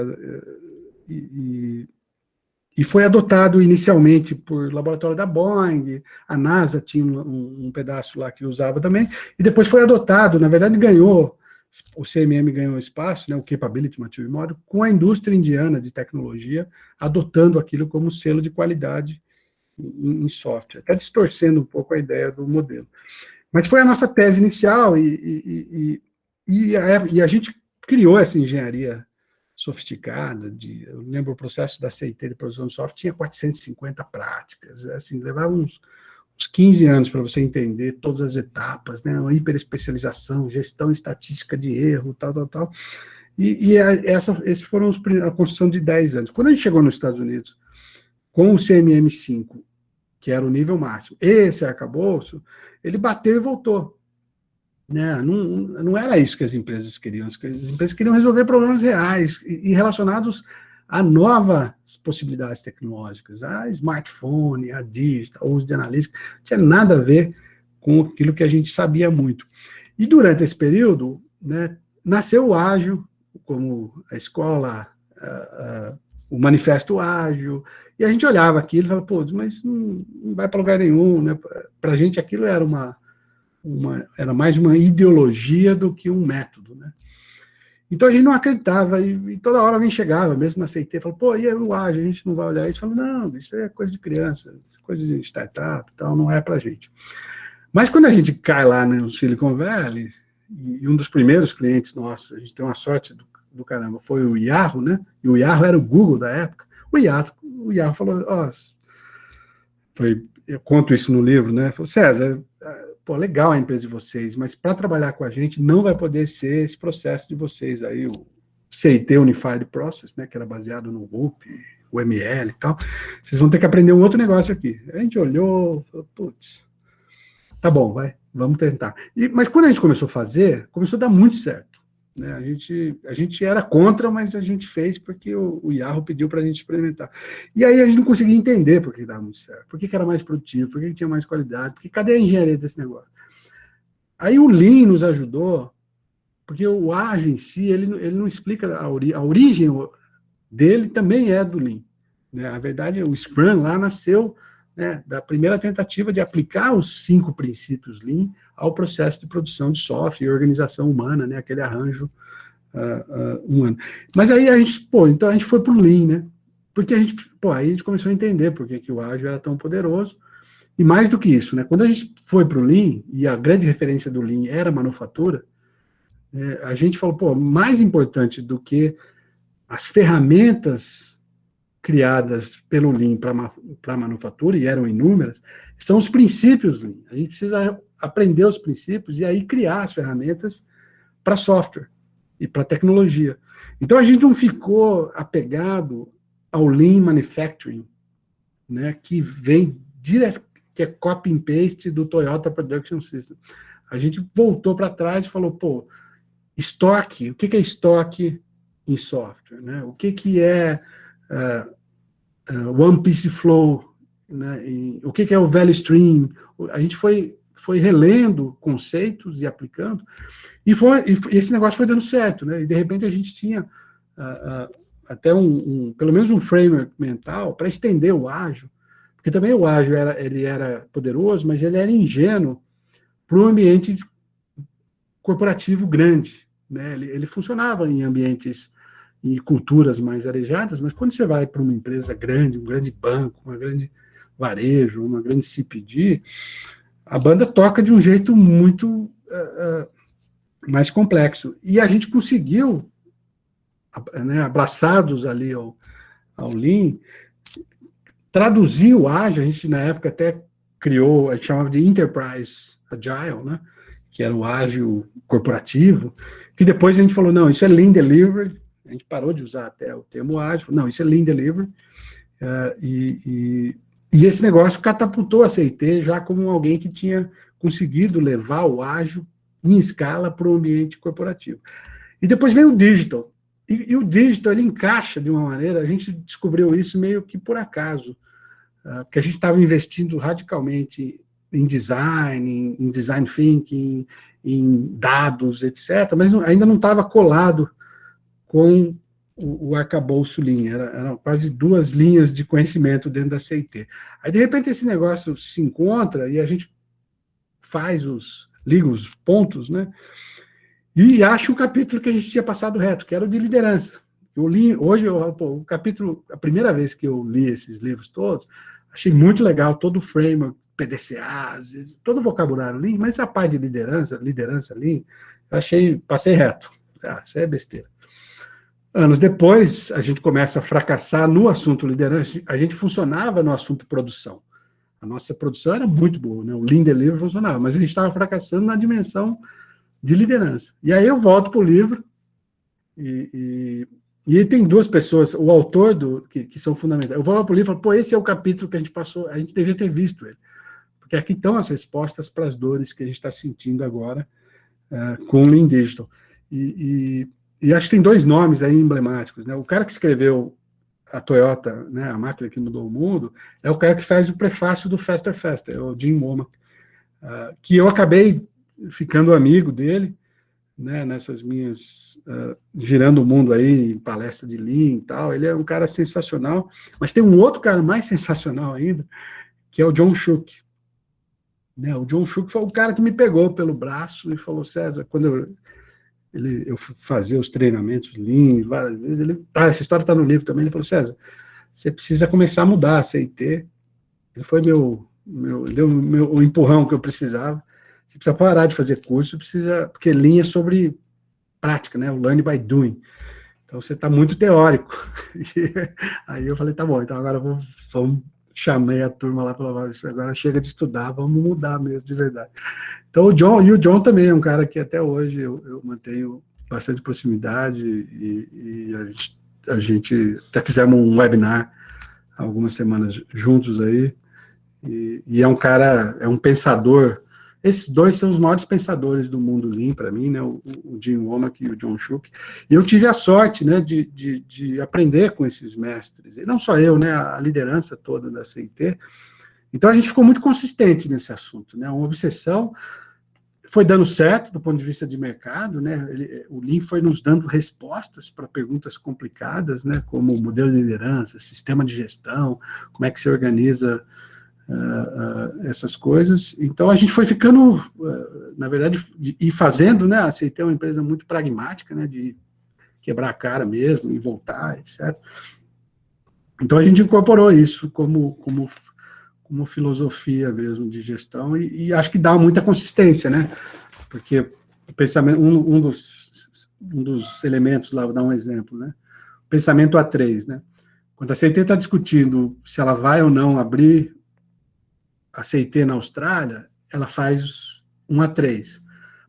e foi adotado inicialmente por laboratório da Boeing, a NASA tinha um pedaço lá que usava também, e depois foi adotado, na verdade o CMM ganhou espaço, né, o Capability Maturity Model, com a indústria indiana de tecnologia, adotando aquilo como selo de qualidade em software, até distorcendo um pouco a ideia do modelo. Mas foi a nossa tese inicial e a gente criou essa engenharia sofisticada. Eu lembro o processo da CIT de produção de software tinha 450 práticas, assim, levava uns 15 anos para você entender todas as etapas, né, uma hiperespecialização, gestão estatística de erro, tal. Esses foram a construção de 10 anos. Quando a gente chegou nos Estados Unidos, com o CMM5, que era o nível máximo, esse arcabouço, ele bateu e voltou. Né? Não era isso que as empresas queriam. As empresas queriam resolver problemas reais e relacionados a novas possibilidades tecnológicas, a smartphone, a digital, o uso de analítica, não tinha nada a ver com aquilo que a gente sabia muito. E durante esse período, né, nasceu o ágil, como a escola, o manifesto ágil, e a gente olhava aquilo e falava, pô, mas não vai para lugar nenhum, né? Para a gente aquilo era era mais uma ideologia do que um método, né? Então a gente não acreditava, e toda hora alguém chegava, mesmo na CIT, falava, pô, e o ágil, a gente não vai olhar isso? Falava, não, isso é coisa de criança, coisa de startup, tal, não é pra gente. Mas quando a gente cai lá no Silicon Valley, e um dos primeiros clientes nossos, a gente tem uma sorte do caramba foi o Yahoo, né? E o Yahoo era o Google da época. O Yahoo falou, eu conto isso no livro, né? Falou, César, pô, legal a empresa de vocês, mas para trabalhar com a gente não vai poder ser esse processo de vocês aí, o CIT Unified Process, né? Que era baseado no RUP, o ML e tal. Vocês vão ter que aprender um outro negócio aqui. A gente olhou, falou, putz, tá bom, vamos tentar. Mas quando a gente começou a fazer, começou a dar muito certo. Né? A gente era contra, mas a gente fez porque o Yahoo pediu para a gente experimentar. E aí a gente não conseguia entender por que dava muito certo, por que era mais produtivo, por que tinha mais qualidade, porque cadê a engenharia desse negócio? Aí o Lean nos ajudou, porque o ágil em si, ele não explica a origem dele também é do Lean. Né? Na verdade, o Scrum lá nasceu, né, da primeira tentativa de aplicar os 5 princípios Lean ao processo de produção de software e organização humana, né, aquele arranjo humano. Mas aí então a gente foi para o Lean, né? Porque aí a gente começou a entender por que o ágil era tão poderoso. E mais do que isso, né? Quando a gente foi para o Lean, e a grande referência do Lean era a manufatura, a gente falou, mais importante do que as ferramentas criadas pelo Lean para a manufatura, e eram inúmeras, são os princípios Lean. A gente precisa aprender os princípios e aí criar as ferramentas para software e para tecnologia. Então, a gente não ficou apegado ao Lean Manufacturing, né, que vem direto, que é copy and paste do Toyota Production System. A gente voltou para trás e falou, estoque, o que é estoque em software? Né? O que é One Piece Flow? Né? O que é o Value Stream? A gente foi relendo conceitos e aplicando, e esse negócio foi dando certo, né? E de repente a gente tinha até pelo menos um framework mental para estender o ágil, porque também o ágil ele era poderoso, mas ele era ingênuo para um ambiente corporativo grande, né? Ele funcionava em ambientes e culturas mais arejadas, mas quando você vai para uma empresa grande, um grande banco, uma grande varejo, uma grande CPG, a banda toca de um jeito muito mais complexo. E a gente conseguiu, né, abraçados ali ao Lean, traduzir o ágil. A gente, na época, até criou, a gente chamava de Enterprise Agile, né, que era o ágil corporativo, que depois a gente falou, não, isso é Lean Delivery, a gente parou de usar até o termo ágil, não, isso é Lean Delivery, e esse negócio catapultou a CIT já como alguém que tinha conseguido levar o ágil em escala para o ambiente corporativo. E depois vem o digital. E o digital, ele encaixa de uma maneira, a gente descobriu isso meio que por acaso, porque a gente estava investindo radicalmente em design, em design thinking, em dados, etc., mas ainda não estava colado com o arcabouço Lean, eram quase 2 linhas de conhecimento dentro da CIT. Aí, de repente, esse negócio se encontra e a gente liga os pontos, né? E acha o capítulo que a gente tinha passado reto, que era o de liderança. Eu li, hoje, o capítulo, a primeira vez que eu li esses livros todos, achei muito legal todo o framework, PDCA, todo o vocabulário Lean, mas a parte de liderança Lean, passei reto. Isso é besteira. Anos depois, a gente começa a fracassar no assunto liderança. A gente funcionava no assunto produção. A nossa produção era muito boa, né? O Lean Delivery funcionava, mas a gente estava fracassando na dimensão de liderança. E aí eu volto para o livro, e tem 2 pessoas, o autor que são fundamentais. Eu volto para o livro e falo, esse é o capítulo que a gente passou, a gente devia ter visto ele. Porque aqui estão as respostas para as dores que a gente está sentindo agora com o Lean Digital. E acho que tem 2 nomes aí emblemáticos, né? O cara que escreveu a Toyota, né, a máquina que mudou o mundo, é o cara que faz o prefácio do Faster Faster, é o Jim Womack, que eu acabei ficando amigo dele, né, nessas minhas girando o mundo aí, em palestra de Lean e tal. Ele é um cara sensacional, mas tem um outro cara mais sensacional ainda, que é o John Shook. Né, o John Shook foi o cara que me pegou pelo braço e falou, César, quando eu fazia os treinamentos Lean, várias vezes, essa história está no livro também, ele falou, César, você precisa começar a mudar a CIT. Ele foi deu o empurrão que eu precisava. Você precisa parar de fazer curso, porque Lean é sobre prática, né, o learn by doing. Então, você está muito teórico. E aí eu falei, tá bom, então agora vamos chamei a turma lá, falou, agora chega de estudar, vamos mudar mesmo, de verdade. Então, o John também é um cara que até hoje eu mantenho bastante proximidade e a gente até fizemos um webinar há algumas semanas juntos aí, e é um cara, é um pensador. Esses dois são os maiores pensadores do mundo Lean para mim, né? O Jim Womack e o John Shook. E eu tive a sorte, né, de aprender com esses mestres. E não só eu, né, a liderança toda da CIT. Então a gente ficou muito consistente nesse assunto, né? Uma obsessão foi dando certo do ponto de vista de mercado, né? O Lean foi nos dando respostas para perguntas complicadas, né? Como modelo de liderança, sistema de gestão, como é que se organiza essas coisas. Então a gente foi ficando, na verdade, e fazendo, né? A CIT é uma empresa muito pragmática, né? De quebrar a cara mesmo e voltar, etc. Então a gente incorporou isso como filosofia mesmo de gestão e acho que dá muita consistência, né? Porque o pensamento, um dos elementos lá, vou dar um exemplo, né? O pensamento A3, né? Quando a CIT está discutindo se ela vai ou não abrir a CIT na Austrália, ela faz um A3.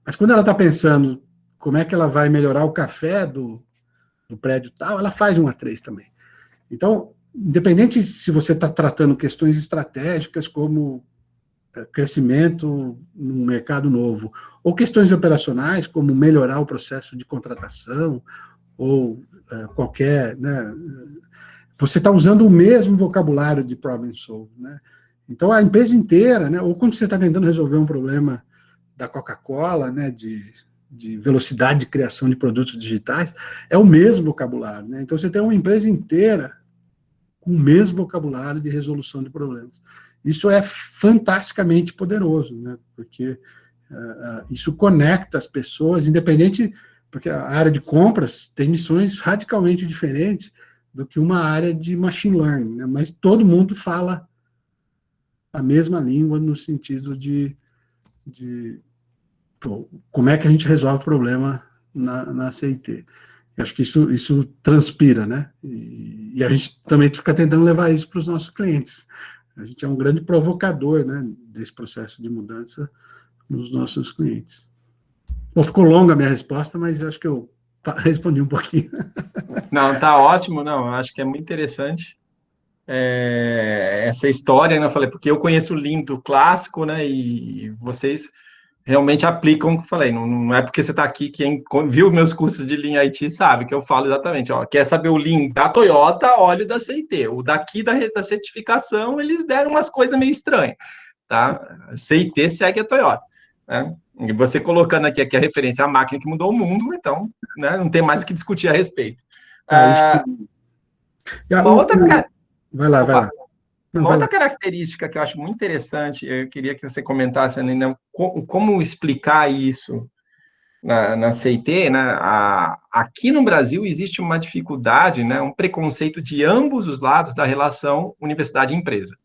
Mas quando ela está pensando como é que ela vai melhorar o café do prédio tal, ela faz um A3 também. Então, independente se você está tratando questões estratégicas como crescimento no mercado novo, ou questões operacionais como melhorar o processo de contratação, ou qualquer, né, você está usando o mesmo vocabulário de problem solve, né? Então, a empresa inteira, né, ou quando você está tentando resolver um problema da Coca-Cola, né, de velocidade de criação de produtos digitais, é o mesmo vocabulário, né? Então, você tem uma empresa inteira com o mesmo vocabulário de resolução de problemas. Isso é fantasticamente poderoso, né? Porque isso conecta as pessoas, independente, porque a área de compras tem missões radicalmente diferentes do que uma área de machine learning, né? Mas todo mundo fala a mesma língua no sentido de como é que a gente resolve o problema na CIT. Eu acho que isso transpira, né? E a gente também fica tentando levar isso para os nossos clientes. A gente é um grande provocador, né, desse processo de mudança nos nossos clientes. Bom, ficou longa a minha resposta, mas acho que eu respondi um pouquinho. Não, tá ótimo, não, acho que é muito interessante. Essa história, né? Eu falei, porque eu conheço o Lean do clássico, né? E vocês realmente aplicam o que eu falei. Não é porque você está aqui, quem viu meus cursos de Lean IT sabe que eu falo exatamente, ó, quer saber o Lean da Toyota, olha o da CIT. O daqui da certificação, eles deram umas coisas meio estranhas, tá? A CIT segue a Toyota, né? E você colocando aqui a referência à máquina que mudou o mundo, então, né, não tem mais o que discutir a respeito. Uma outra... Vai lá, Opa, vai lá. Não, uma vai outra lá. característica que eu acho muito interessante, eu queria que você comentasse ainda como explicar isso na CIT, né? Aqui no Brasil existe uma dificuldade, né? Um preconceito de ambos os lados da relação universidade-empresa,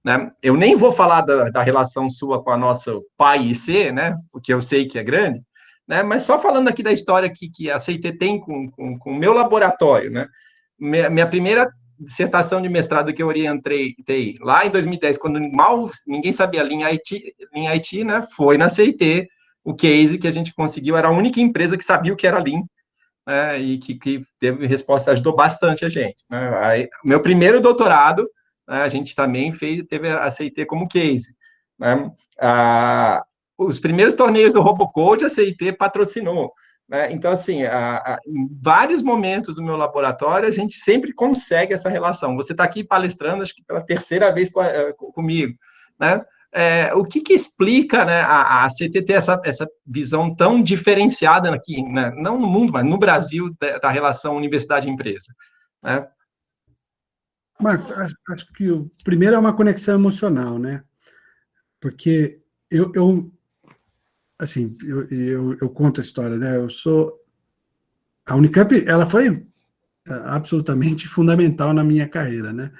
né? Eu nem vou falar da relação sua com a nossa PAI IC, né? Porque eu sei que é grande, né? Mas só falando aqui da história que a CIT tem com o meu laboratório, né? Minha primeira dissertação de mestrado que eu orientei lá em 2010, quando mal ninguém sabia Lean IT, né? Foi na CIT. O case que a gente conseguiu era a única empresa que sabia o que era Lean, né, e que teve resposta, ajudou bastante a gente, né? Aí, meu primeiro doutorado, né, a gente também teve a CIT como case, né? Os primeiros torneios do Robocode, a CIT patrocinou, né? Então, assim, em vários momentos do meu laboratório, a gente sempre consegue essa relação. Você está aqui palestrando, acho que pela terceira vez comigo, né? O que explica, né, a CT ter essa visão tão diferenciada aqui, né, não no mundo, mas no Brasil, da relação universidade-empresa? Né? Marco, acho que o primeiro é uma conexão emocional, né? Porque eu conto a história, né? A Unicamp, ela foi absolutamente fundamental na minha carreira, né?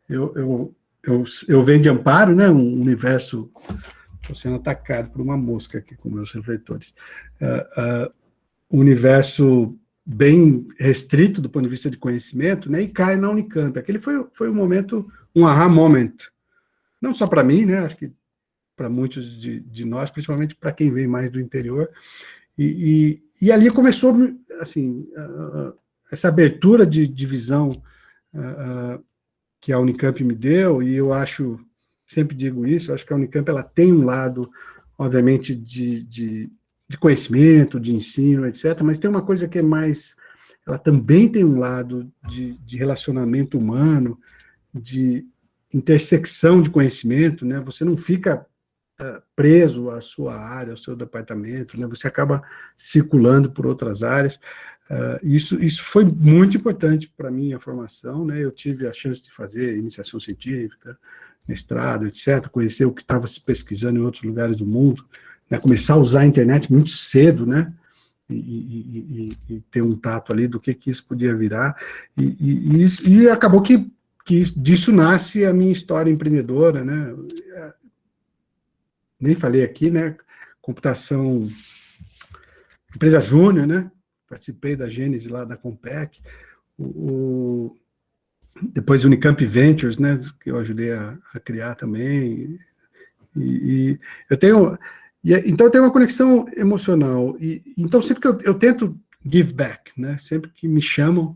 Eu venho de Amparo, né? Um universo... Estou sendo atacado por uma mosca aqui com meus refletores. Um universo bem restrito do ponto de vista de conhecimento, né, e cai na Unicamp. Aquele foi um momento, um aha moment, não só para mim, né, acho que para muitos de nós, principalmente para quem vem mais do interior, e ali começou, assim, essa abertura de visão que a Unicamp me deu, e eu acho, sempre digo isso, eu acho que a Unicamp ela tem um lado, obviamente, de conhecimento, de ensino, etc., mas tem uma coisa que é mais, ela também tem um lado de relacionamento humano, de intersecção de conhecimento, né? Você não fica preso à sua área, ao seu departamento, né? Você acaba circulando por outras áreas. Isso foi muito importante para a minha formação, né? Eu tive a chance de fazer iniciação científica, mestrado, etc., conhecer o que estava se pesquisando em outros lugares do mundo, né? Começar a usar a internet muito cedo, né? E ter um tato ali do que isso podia virar, e acabou que disso nasce a minha história empreendedora, né? Nem falei aqui, né? Computação, empresa júnior, né? Participei da gênese lá da Compec, depois Unicamp Ventures, né? Que eu ajudei a criar também, e eu tenho, então eu tenho uma conexão emocional, então sempre que eu tento give back, né? Sempre que me chamam,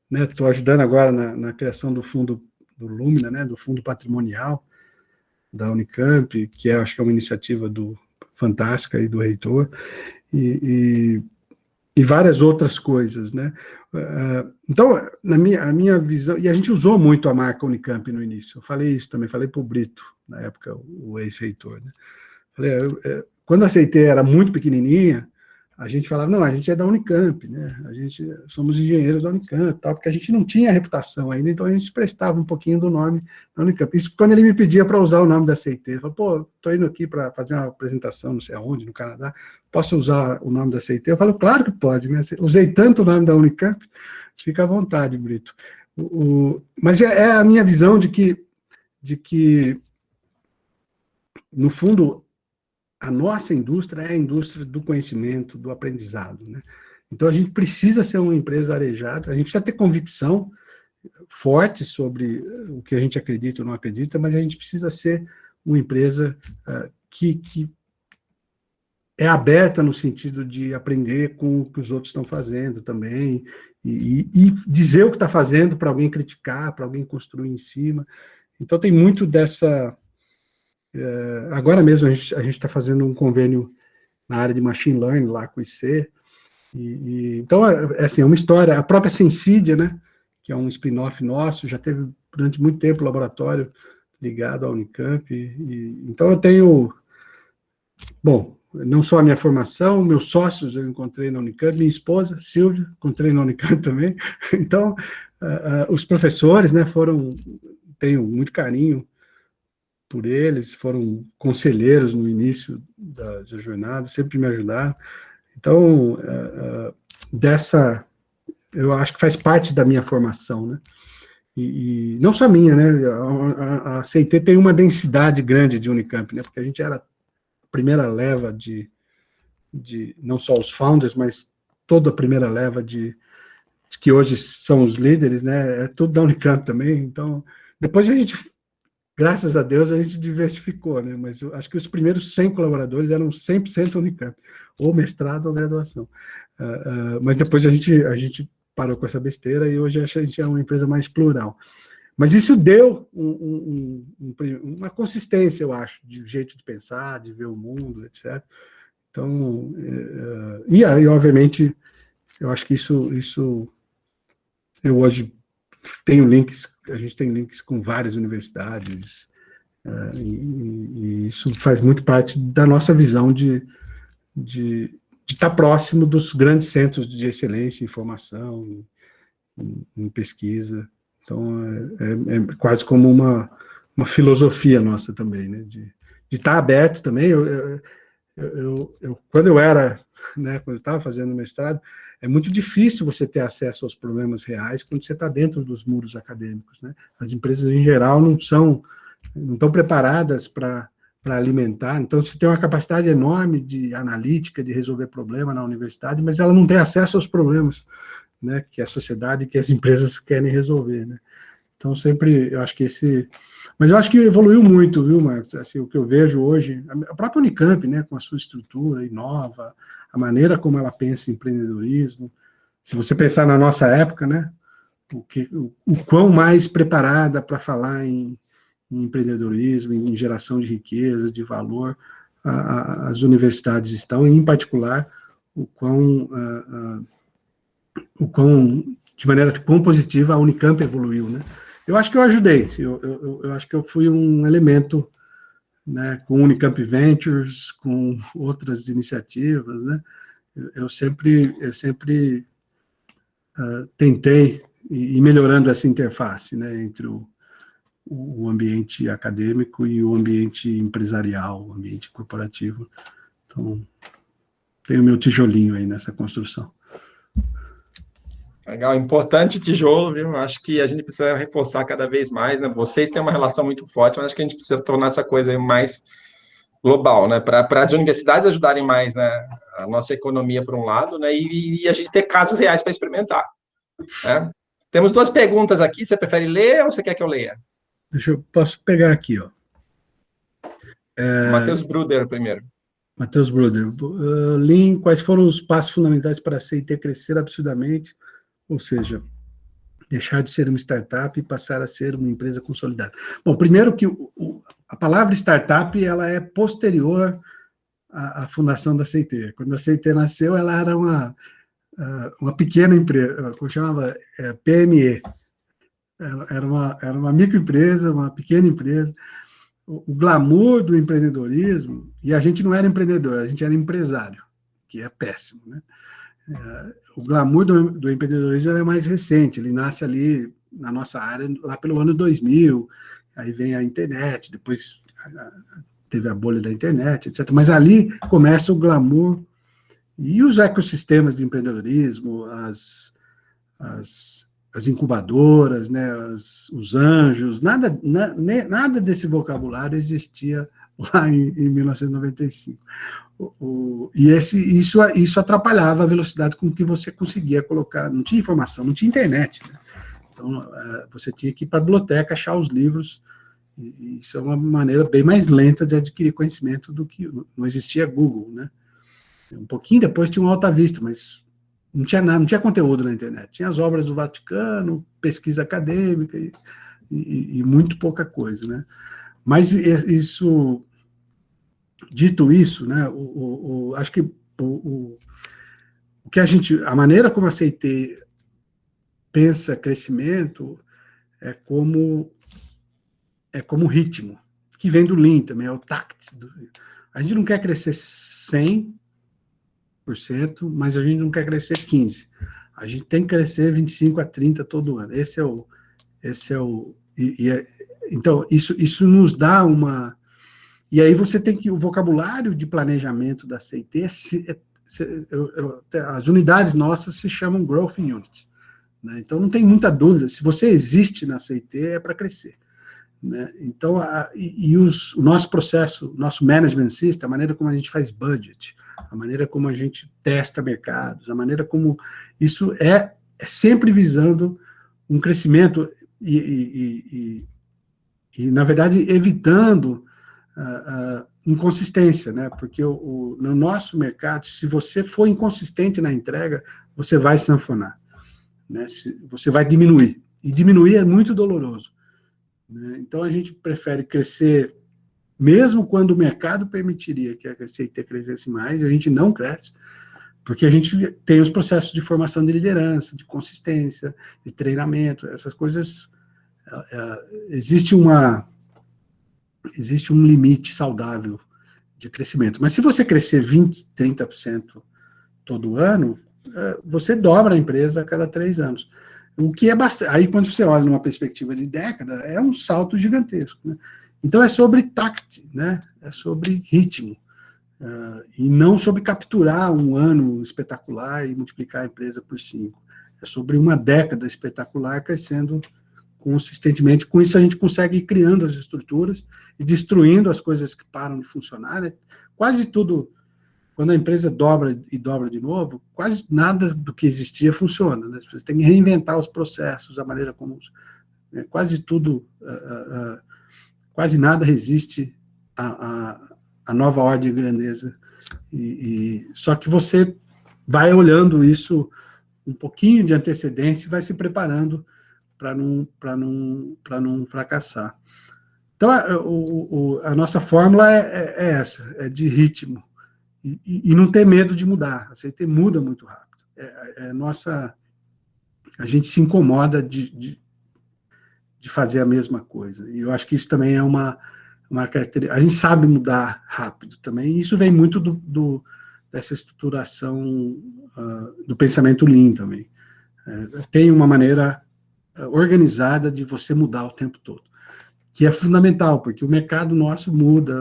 né? Estou ajudando agora na criação do fundo do Lumina, né? Do fundo patrimonial da Unicamp, que acho que é uma iniciativa fantástica aí do reitor, e várias outras coisas, né? Então, a minha visão, e a gente usou muito a marca Unicamp no início, eu falei isso também, falei para o Brito, na época, o ex-reitor, né? Falei, quando a CIT era muito pequenininha, a gente falava, não, a gente é da Unicamp, né? Somos engenheiros da Unicamp, tal, porque a gente não tinha reputação ainda, então a gente prestava um pouquinho do nome da Unicamp. Isso quando ele me pedia para usar o nome da CIT, ele falou, pô, estou indo aqui para fazer uma apresentação, não sei aonde, no Canadá, posso usar o nome da CIT? Eu falo, claro que pode, né? Usei tanto o nome da Unicamp, fica à vontade, Brito. Mas é a minha visão de que, no fundo, a nossa indústria é a indústria do conhecimento, do aprendizado, né? Então, a gente precisa ser uma empresa arejada, a gente precisa ter convicção forte sobre o que a gente acredita ou não acredita, mas a gente precisa ser uma empresa que é aberta no sentido de aprender com o que os outros estão fazendo também, e dizer o que está fazendo para alguém criticar, para alguém construir em cima. Então, tem muito dessa... agora mesmo a gente está fazendo um convênio na área de machine learning lá com o IC, então assim, é uma história, a própria Sensidia, né, que é um spin-off nosso, já teve durante muito tempo laboratório ligado à Unicamp, então eu tenho, bom, não só a minha formação, meus sócios eu encontrei na Unicamp, minha esposa, Silvia, encontrei na Unicamp também, então os professores, né, tenho muito carinho por eles, foram conselheiros no início da jornada, sempre me ajudaram. Então, eu acho que faz parte da minha formação, né? E não só minha, né? A CIT tem uma densidade grande de Unicamp, né? Porque a gente era a primeira leva de não só os founders, mas toda a primeira leva de que hoje são os líderes, né? É tudo da Unicamp também. Então, depois a gente... Graças a Deus a gente diversificou, né? Mas eu acho que os primeiros 100 colaboradores eram 100% Unicamp, ou mestrado ou graduação. Mas depois a gente parou com essa besteira e hoje a gente é uma empresa mais plural. Mas isso deu uma consistência, eu acho, de jeito de pensar, de ver o mundo, etc. Então, e aí, obviamente, eu acho que isso eu hoje tenho links, a gente tem links com várias universidades, e isso faz muito parte da nossa visão de estar próximo dos grandes centros de excelência em formação, em pesquisa. Então, é quase como uma filosofia nossa também, né? De estar aberto também. Quando eu era, né, quando eu estava fazendo mestrado, é muito difícil você ter acesso aos problemas reais quando você está dentro dos muros acadêmicos, né? As empresas, em geral, não estão preparadas para para alimentar. Então, você tem uma capacidade enorme de analítica, de resolver problema na universidade, mas ela não tem acesso aos problemas, né, que a sociedade, que as empresas querem resolver, né? Então, sempre, eu acho que esse... Mas eu acho que evoluiu muito, viu, Marcos? Assim, o que eu vejo hoje, a própria Unicamp, né, com a sua estrutura inova, a maneira como ela pensa em empreendedorismo. Se você pensar na nossa época, né, o quão mais preparada para falar em empreendedorismo, em geração de riqueza, de valor, as universidades estão, e, em particular, de maneira quão positiva a Unicamp evoluiu, né? Eu acho que eu ajudei, eu acho que eu fui um elemento, né, com Unicamp Ventures, com outras iniciativas, né? Eu sempre tentei ir melhorando essa interface, né, entre o ambiente acadêmico e o ambiente empresarial, o ambiente corporativo. Então, tenho meu tijolinho aí nessa construção. Legal, importante tijolo, viu? Acho que a gente precisa reforçar cada vez mais, né? Vocês têm uma relação muito forte, mas acho que a gente precisa tornar essa coisa mais global, né? Para as universidades ajudarem mais, né, a nossa economia, por um lado, né? E a gente ter casos reais para experimentar, né? Temos duas perguntas aqui. Você prefere ler ou você quer que eu leia? Posso pegar aqui, ó. Matheus Bruder primeiro. Matheus Bruder. Lean, quais foram os passos fundamentais para a CIT crescer absurdamente? Ou seja, deixar de ser uma startup e passar a ser uma empresa consolidada. Bom, primeiro que a palavra startup, ela é posterior à fundação da CIT. Quando a CIT nasceu, ela era uma pequena empresa, como chamava? PME. Era uma microempresa, uma pequena empresa. O glamour do empreendedorismo, e a gente não era empreendedor, a gente era empresário, que é péssimo, né? O glamour do empreendedorismo é mais recente, ele nasce ali na nossa área lá pelo ano 2000, aí vem a internet, depois teve a bolha da internet, etc. Mas ali começa o glamour e os ecossistemas de empreendedorismo, as incubadoras, né, os anjos, nada desse vocabulário existia lá em 1995. E isso atrapalhava a velocidade com que você conseguia colocar, não tinha informação, não tinha internet, né? Então, você tinha que ir para a biblioteca, achar os livros, e isso é uma maneira bem mais lenta de adquirir conhecimento do que, não existia Google, né? Um pouquinho depois tinha um Alta Vista, mas não tinha nada, não tinha conteúdo na internet. Tinha as obras do Vaticano, pesquisa acadêmica e muito pouca coisa, né? Mas isso, dito isso, né? Acho que o que a maneira como a CIT pensa crescimento é como ritmo, que vem do Lean também, é o tact. A gente não quer crescer 100%, mas a gente não quer crescer 15%. A gente tem que crescer 25% a 30% todo ano. Então, isso nos dá uma... E aí você tem que... O vocabulário de planejamento da CIT, as unidades nossas se chamam Growth Units, né? Então, não tem muita dúvida. Se você existe na CIT, é para crescer, né? Então, o nosso processo, nosso management system, a maneira como a gente faz budget, a maneira como a gente testa mercados, a maneira como isso é sempre visando um crescimento e na verdade, evitando inconsistência, né? Porque no nosso mercado, se você for inconsistente na entrega, você vai sanfonar, né? Você vai diminuir, e diminuir é muito doloroso, né? Então, a gente prefere crescer, mesmo quando o mercado permitiria que a CIT crescesse mais, a gente não cresce, porque a gente tem os processos de formação de liderança, de consistência, de treinamento, essas coisas. Existe um limite saudável de crescimento. Mas se você crescer 20%, 30% todo ano, você dobra a empresa a cada 3 anos. O que é bastante. Aí, quando você olha numa perspectiva de década, é um salto gigantesco, né? Então, é sobre tact, né? É sobre ritmo. E não sobre capturar um ano espetacular e multiplicar a empresa por 5. É sobre uma década espetacular crescendo consistentemente. Com isso, a gente consegue ir criando as estruturas e destruindo as coisas que param de funcionar, né? Quase tudo, quando a empresa dobra e dobra de novo, quase nada do que existia funciona, né? Você tem que reinventar os processos, a maneira como... Né? Quase tudo, quase nada resiste à nova ordem de grandeza. Só que você vai olhando isso um pouquinho de antecedência e vai se preparando para não fracassar. Então, a nossa fórmula é essa, é de ritmo, e não ter medo de mudar. A CIT muda muito rápido. A gente se incomoda de fazer a mesma coisa, e eu acho que isso também é uma característica. A gente sabe mudar rápido também, e isso vem muito dessa estruturação do pensamento Lean também. Tem uma maneira organizada de você mudar o tempo todo, que é fundamental, porque o mercado nosso muda,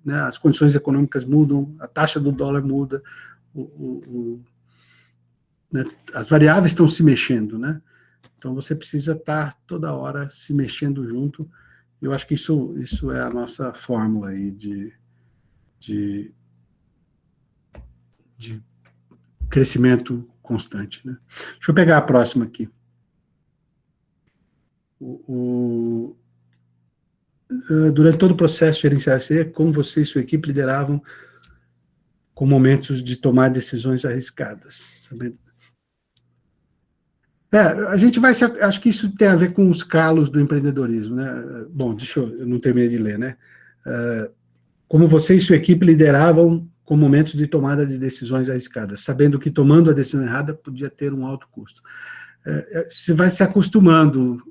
né, as condições econômicas mudam, a taxa do dólar muda, né, as variáveis estão se mexendo, né? Então você precisa estar toda hora se mexendo junto. Eu acho que isso é a nossa fórmula aí de crescimento constante, né? Deixa eu pegar a próxima aqui. Durante todo o processo de gerenciar como você e sua equipe lideravam com momentos de tomar decisões arriscadas? A gente vai acho que isso tem a ver com os calos do empreendedorismo, né? Bom, eu não terminei de ler, né? Como você e sua equipe lideravam com momentos de tomada de decisões arriscadas, sabendo que tomando a decisão errada podia ter um alto custo. Você vai se acostumando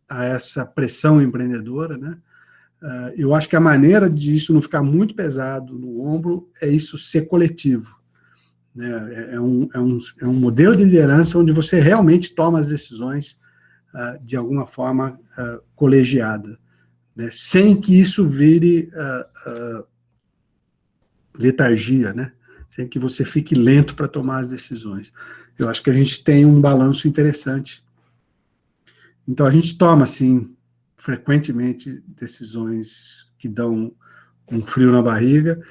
a essa pressão empreendedora, né? Eu acho que a maneira de isso não ficar muito pesado no ombro é isso ser coletivo. Né? É um modelo de liderança onde você realmente toma as decisões de alguma forma colegiada, né? Sem que isso vire letargia, né? Sem que você fique lento para tomar as decisões. Eu acho que a gente tem um balanço interessante. Então, a gente toma, assim, frequentemente decisões que dão um frio na barriga,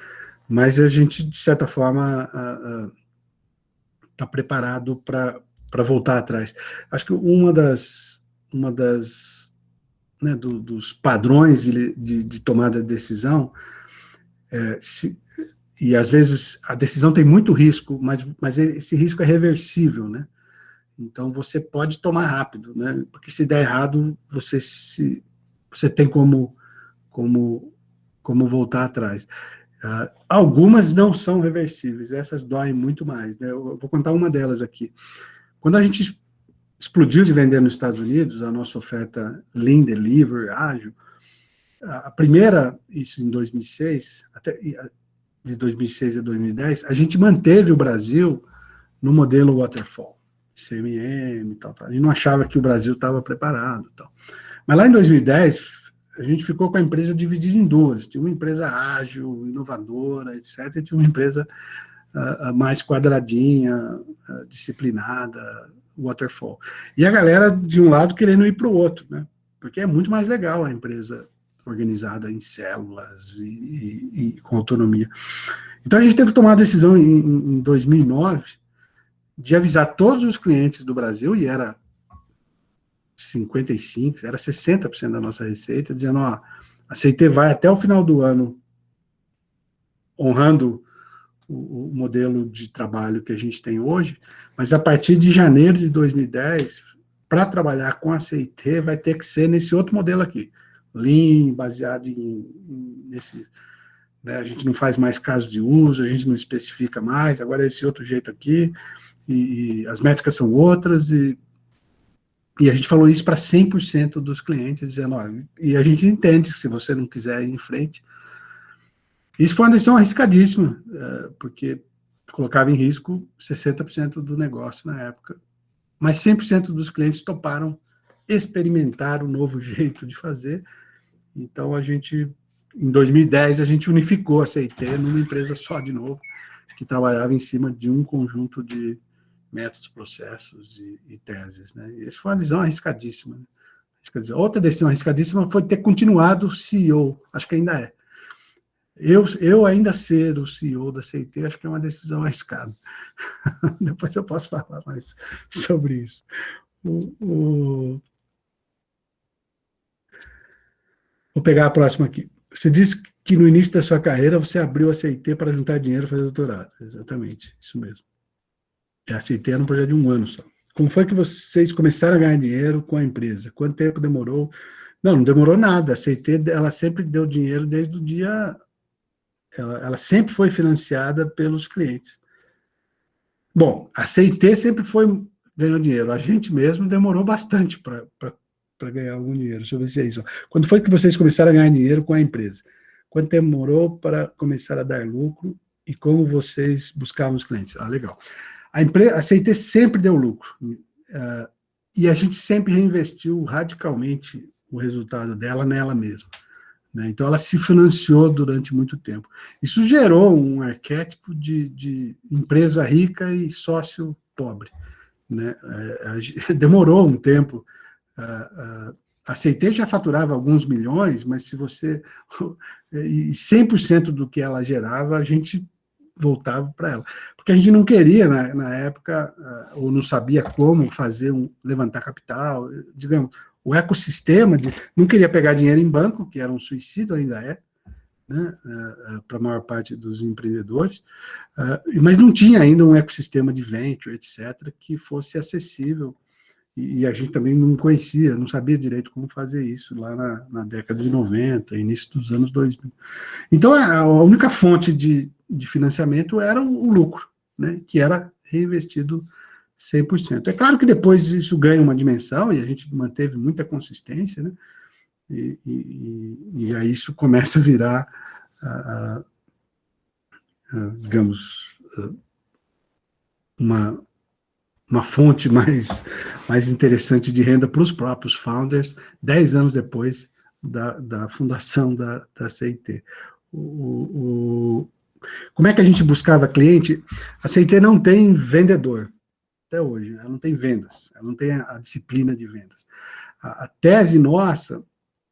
mas a gente, de certa forma, está preparado para voltar atrás. Acho que uma das né, dos padrões de tomada de decisão, e às vezes a decisão tem muito risco, mas esse risco é reversível, né? Então você pode tomar rápido, né? Porque se der errado, você tem como voltar atrás. Algumas não são reversíveis, essas doem muito mais, né? Eu vou contar uma delas aqui. Quando a gente explodiu de vender nos Estados Unidos, a nossa oferta Lean Delivery, ágil, a primeira, isso em 2006, de 2006 a 2010, a gente manteve o Brasil no modelo Waterfall, CMM e tal. A gente não achava que o Brasil estava preparado. Tal. Mas lá em 2010, a gente ficou com a empresa dividida em duas. Tinha uma empresa ágil, inovadora, etc. E tinha uma empresa mais quadradinha, disciplinada, Waterfall. E a galera, de um lado, querendo ir para o outro, né? Porque é muito mais legal a empresa organizada em células e com autonomia. Então, a gente teve que tomar a decisão em 2009 de avisar todos os clientes do Brasil, e era 55%, era 60% da nossa receita, dizendo, ó, a CIT vai até o final do ano honrando o modelo de trabalho que a gente tem hoje, mas a partir de janeiro de 2010, para trabalhar com a CIT, vai ter que ser nesse outro modelo aqui, Lean, baseado nesse... Né, a gente não faz mais caso de uso, a gente não especifica mais, agora é esse outro jeito aqui, e as métricas são outras, e a gente falou isso para 100% dos clientes, dizendo, olha, e a gente entende que se você não quiser ir em frente. Isso foi uma decisão arriscadíssima, porque colocava em risco 60% do negócio na época, mas 100% dos clientes toparam experimentar um novo jeito de fazer. Então, em 2010, a gente unificou a CIT numa empresa só de novo, que trabalhava em cima de um conjunto de métodos, processos e teses, né? E essa foi uma decisão arriscadíssima, né? Outra decisão arriscadíssima foi ter continuado CEO, acho que ainda é. Eu ainda ser o CEO da CIT, acho que é uma decisão arriscada. Depois eu posso falar mais sobre isso. Vou pegar a próxima aqui. Você disse que no início da sua carreira você abriu a CIT para juntar dinheiro e fazer doutorado. Exatamente, isso mesmo. A CIT era um projeto de 1 ano só. Como foi que vocês começaram a ganhar dinheiro com a empresa? Quanto tempo demorou? Não demorou nada. A CIT, ela sempre deu dinheiro desde o dia... Ela sempre foi financiada pelos clientes. Bom, a CIT sempre ganhou dinheiro. A gente mesmo demorou bastante para ganhar algum dinheiro. Deixa eu ver se é isso. Quando foi que vocês começaram a ganhar dinheiro com a empresa? Quanto tempo demorou para começar a dar lucro e como vocês buscavam os clientes? Legal. A CIT sempre deu lucro. E a gente sempre reinvestiu radicalmente o resultado dela nela mesma, né? Então, ela se financiou durante muito tempo. Isso gerou um arquétipo de empresa rica e sócio pobre, né? Demorou um tempo. A CIT já faturava alguns milhões, mas se você... E 100% do que ela gerava, a gente voltava para ela. Porque a gente não queria, na época, ou não sabia como levantar capital, digamos, o ecossistema, não queria pegar dinheiro em banco, que era um suicídio, ainda é, né, para a maior parte dos empreendedores, mas não tinha ainda um ecossistema de venture, etc., que fosse acessível, e a gente também não conhecia, não sabia direito como fazer isso lá na década de 90, início dos anos 2000. Então, a única fonte de financiamento era o lucro, né, que era reinvestido 100%. É claro que depois isso ganha uma dimensão, e a gente manteve muita consistência, né, e aí isso começa a virar, digamos, uma fonte mais interessante de renda para os próprios founders, 10 anos depois da fundação da CIT. Como é que a gente buscava cliente? A CIT não tem vendedor, até hoje, ela não tem vendas, ela não tem a disciplina de vendas. A tese nossa,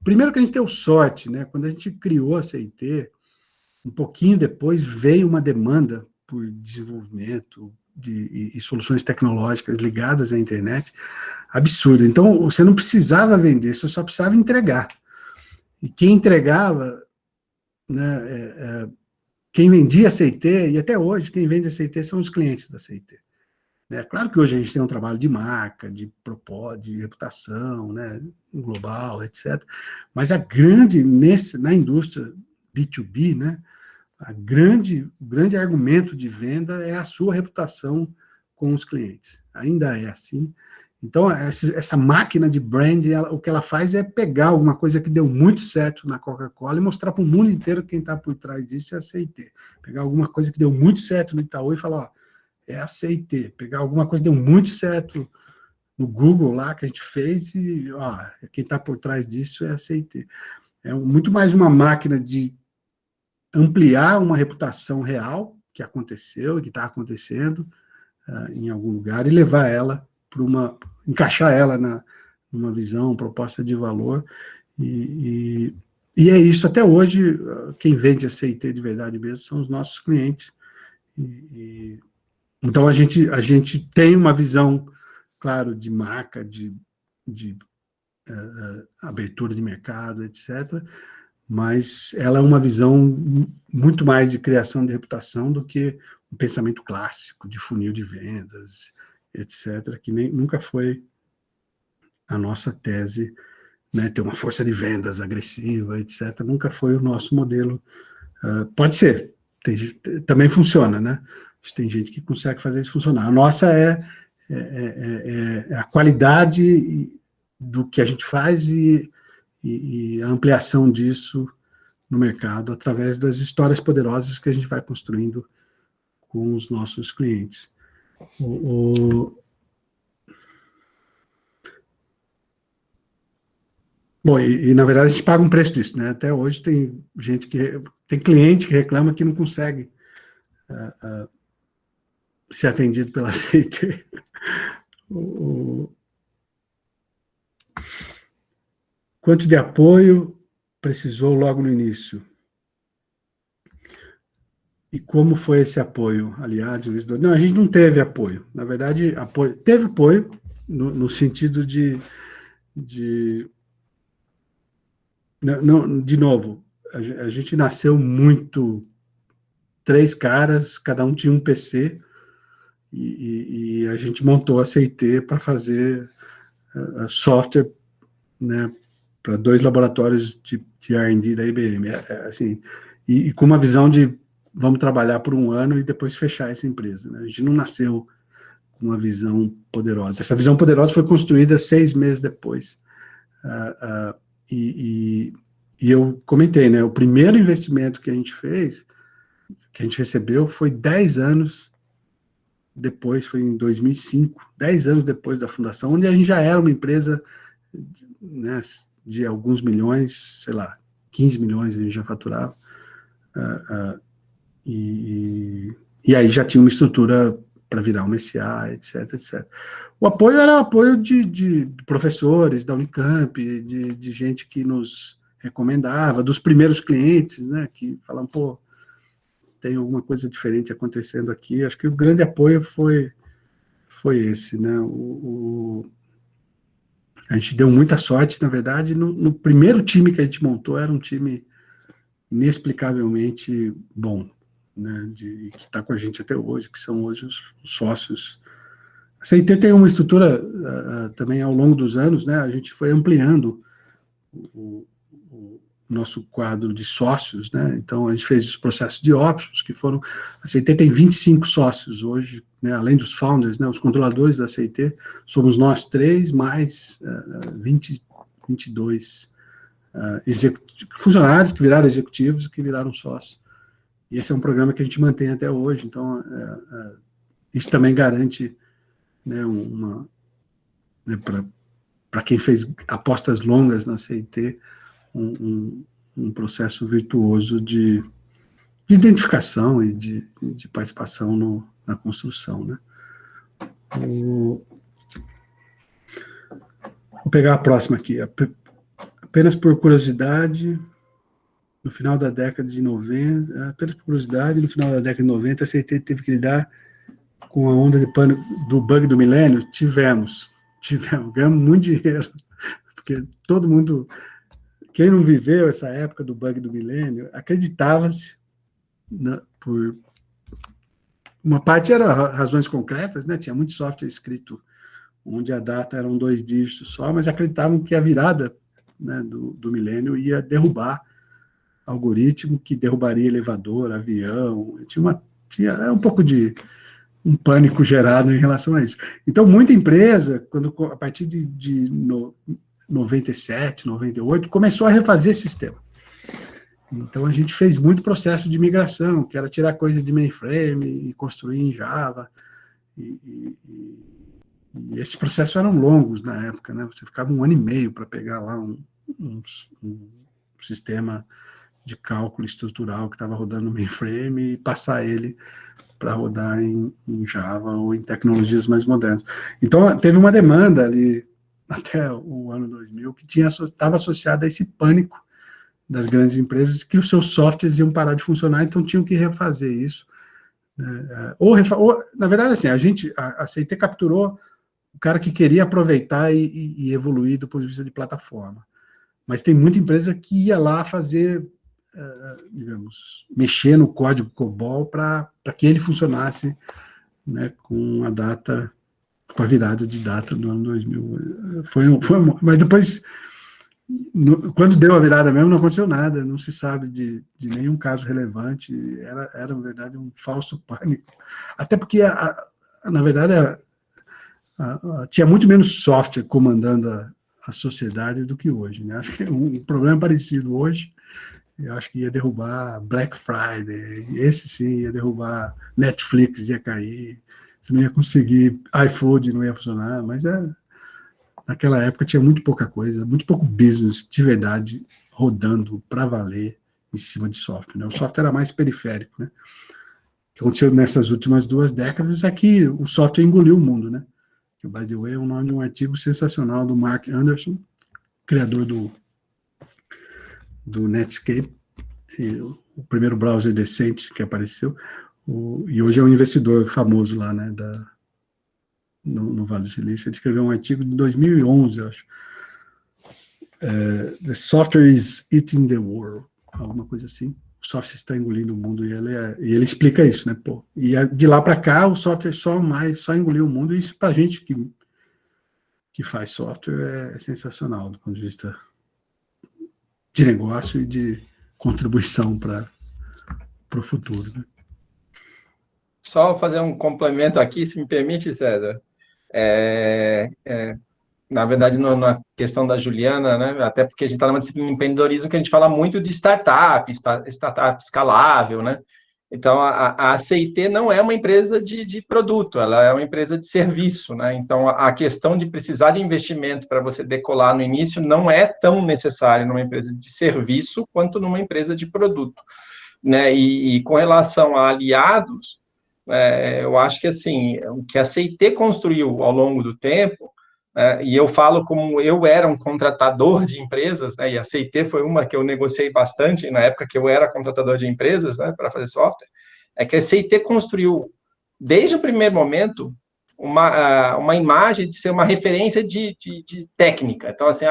primeiro que a gente deu sorte, né? Quando a gente criou a CIT, um pouquinho depois veio uma demanda por desenvolvimento e soluções tecnológicas ligadas à internet absurda. Então, você não precisava vender, você só precisava entregar. E quem entregava, né, quem vendia a CIT, e até hoje, quem vende a CIT são os clientes da CIT. Né? Claro que hoje a gente tem um trabalho de marca, de propósito, de reputação, né, global, etc. Mas na indústria B2B, né, o grande argumento de venda é a sua reputação com os clientes. Ainda é assim. Então, essa máquina de brand, o que ela faz é pegar alguma coisa que deu muito certo na Coca-Cola e mostrar para o mundo inteiro quem está por trás disso é a CIT. Pegar alguma coisa que deu muito certo no Itaú e falar, ó, é a CIT. Pegar alguma coisa que deu muito certo no Google lá, que a gente fez, e ó, quem está por trás disso é a CIT. É muito mais uma máquina de ampliar uma reputação real que aconteceu e que está acontecendo em algum lugar e levar ela para encaixar ela numa visão, proposta de valor, e é isso até hoje. Quem vende a CIT de verdade mesmo são os nossos clientes, então a gente tem uma visão, claro, de marca, de abertura de mercado, etc., mas ela é uma visão muito mais de criação de reputação do que um pensamento clássico de funil de vendas, etc., que nunca foi a nossa tese, né, ter uma força de vendas agressiva, etc., nunca foi o nosso modelo. Pode ser, também funciona, né? Tem gente que consegue fazer isso funcionar. A nossa é a qualidade do que a gente faz e a ampliação disso no mercado através das histórias poderosas que a gente vai construindo com os nossos clientes. Bom, na verdade a gente paga um preço disso, né? Até hoje tem cliente que reclama que não consegue ser atendido pela CIT. Quanto de apoio precisou logo no início? E como foi esse apoio, aliados? Não, a gente não teve apoio. Na verdade, teve apoio no sentido de não, de novo, a gente nasceu muito, 3 caras, cada um tinha um PC, e a gente montou a CIT para fazer software, né, para 2 laboratórios de R&D da IBM, assim, e com uma visão de vamos trabalhar por 1 ano e depois fechar essa empresa, né? A gente não nasceu com uma visão poderosa. Essa visão poderosa foi construída 6 meses depois. E eu comentei, né? O primeiro investimento que a gente fez, que a gente recebeu, foi 10 anos depois, foi em 2005, 10 anos depois da fundação, onde a gente já era uma empresa, né, de alguns milhões, sei lá, 15 milhões a gente já faturava. E aí já tinha uma estrutura para virar uma SA, etc, etc. O apoio era o apoio de professores da Unicamp, de gente que nos recomendava, dos primeiros clientes, né, que falavam, pô, tem alguma coisa diferente acontecendo aqui. Acho que o grande apoio foi esse, né? A gente deu muita sorte, na verdade, no primeiro time que a gente montou, era um time inexplicavelmente bom, né? Que está com a gente até hoje, que são hoje os sócios. A CIT tem uma estrutura também ao longo dos anos, né? A gente foi ampliando o nosso quadro de sócios, né? Então a gente fez os processos de options, que foram, a CIT tem 25 sócios hoje, né? Além dos founders, né? Os controladores da CIT, somos nós 3, mais 22 funcionários que viraram executivos, que viraram sócios. E esse é um programa que a gente mantém até hoje, então isso também garante, né, né, para quem fez apostas longas na CIT, um processo virtuoso de identificação e de participação na construção, né? Vou pegar a próxima aqui. Apenas por curiosidade, no final da década de 90, apenas por curiosidade, no final da década de 90, a CIT teve que lidar com a onda de pânico do bug do milênio. Tivemos, ganhamos muito dinheiro, porque todo mundo, quem não viveu essa época do bug do milênio, acreditava-se, por uma parte eram razões concretas, né? Tinha muito software escrito onde a data eram 2 dígitos só, mas acreditavam que a virada, né, do milênio ia derrubar algoritmo, que derrubaria elevador, avião, tinha um pouco de um pânico gerado em relação a isso. Então, muita empresa, a partir de 97, 98, começou a refazer esse sistema. Então, a gente fez muito processo de migração, que era tirar coisa de mainframe e construir em Java. E esses processos eram longos na época, né? Você ficava 1 ano e meio para pegar lá um sistema de cálculo estrutural que estava rodando no mainframe e passar ele para rodar em Java ou em tecnologias mais modernas. Então, teve uma demanda ali, até o ano 2000, que estava associada a esse pânico das grandes empresas, que os seus softwares iam parar de funcionar, então tinham que refazer isso. Ou na verdade, assim, a CIT capturou o cara que queria aproveitar e evoluir do ponto de vista de plataforma. Mas tem muita empresa que ia lá fazer, digamos, mexer no código COBOL para que ele funcionasse, né, com a virada de data do ano 2000. Mas depois, quando deu a virada mesmo, não aconteceu nada, não se sabe de nenhum caso relevante, era, na verdade, um falso pânico. Até porque, na verdade, tinha muito menos software comandando a sociedade do que hoje, né? Acho que um problema parecido hoje, eu acho que ia derrubar Black Friday, esse sim ia derrubar Netflix, ia cair, você não ia conseguir, iFood não ia funcionar, mas naquela época tinha muito pouca coisa, muito pouco business de verdade rodando para valer em cima de software, né? O software era mais periférico, né? aconteceu nessas últimas 2 décadas é que o software engoliu o mundo, né? Que, by the way, é o nome de um artigo sensacional do Mark Anderson, criador do Netscape, o primeiro browser decente que apareceu, e hoje é um investidor famoso lá, né, no Vale do Silício. Ele escreveu um artigo de 2011, eu acho. The Software is Eating the World, alguma coisa assim. O software está engolindo o mundo, e ele explica isso, né? Pô, e de lá para cá, o software só engoliu o mundo, e isso para a gente que faz software é sensacional, do ponto de vista de negócio e de contribuição para o futuro, né? Só fazer um complemento aqui, se me permite, César. É, na verdade, na questão da Juliana, né, até porque a gente está numa disciplina de empreendedorismo que a gente fala muito de startup escalável, né? Então, a CIT não é uma empresa de produto, ela é uma empresa de serviço, né? Então, a questão de precisar de investimento para você decolar no início não é tão necessário numa empresa de serviço quanto numa empresa de produto, né? E com relação a aliados, eu acho que, assim, o que a CIT construiu ao longo do tempo, e eu falo como eu era um contratador de empresas, né, e a CIT foi uma que eu negociei bastante na época que eu era contratador de empresas, né, para fazer software, é que a CIT construiu, desde o primeiro momento, uma imagem de ser uma referência de técnica. Então, assim,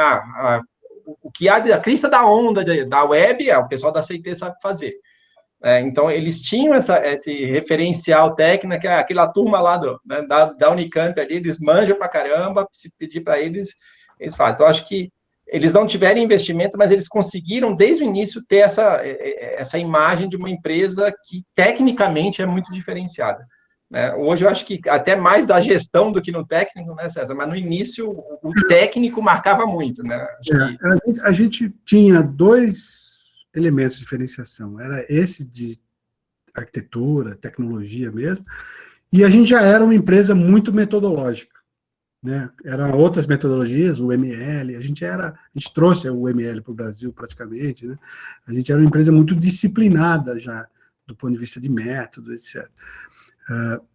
o que há a crista da onda da web, o pessoal da CIT sabe fazer. Então, eles tinham esse referencial técnico, aquela turma lá né, da Unicamp ali, eles manjam pra caramba, se pedir para eles, eles fazem. Então, acho que eles não tiveram investimento, mas eles conseguiram, desde o início, ter essa imagem de uma empresa que, tecnicamente, é muito diferenciada. Né? Hoje, eu acho que até mais da gestão do que no técnico, né, César? Mas no início, o técnico marcava muito, né? A gente tinha 2 elementos de diferenciação. Era esse de arquitetura, tecnologia mesmo, e a gente já era uma empresa muito metodológica, né? Eram outras metodologias, o ML, a gente trouxe o ML para o Brasil praticamente, né? A gente era uma empresa muito disciplinada já, do ponto de vista de método, etc.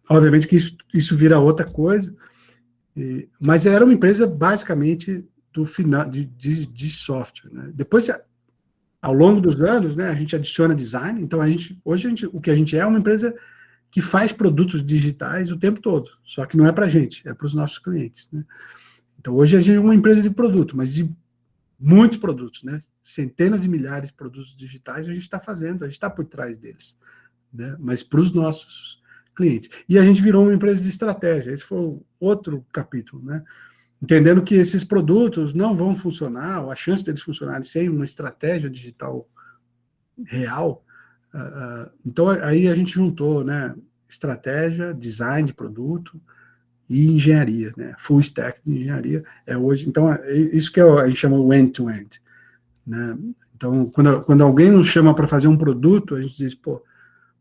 Obviamente que isso vira outra coisa, mas era uma empresa basicamente do final de software, né? Depois, ao longo dos anos, né, a gente adiciona design, então hoje o que a gente é uma empresa que faz produtos digitais o tempo todo, só que não é para a gente, é para os nossos clientes, né? Então hoje a gente é uma empresa de produto, mas de muitos produtos, né? Centenas de milhares de produtos digitais a gente está fazendo, a gente está por trás deles, né? Mas para os nossos clientes. E a gente virou uma empresa de estratégia, esse foi outro capítulo, né? Entendendo que esses produtos não vão funcionar, ou a chance deles funcionarem sem uma estratégia digital real. Então, aí a gente juntou, né, estratégia, design de produto e engenharia, né, full stack de engenharia. Hoje, então, isso que a gente chama o end-to-end. Né? Então, quando alguém nos chama para fazer um produto, a gente diz, pô,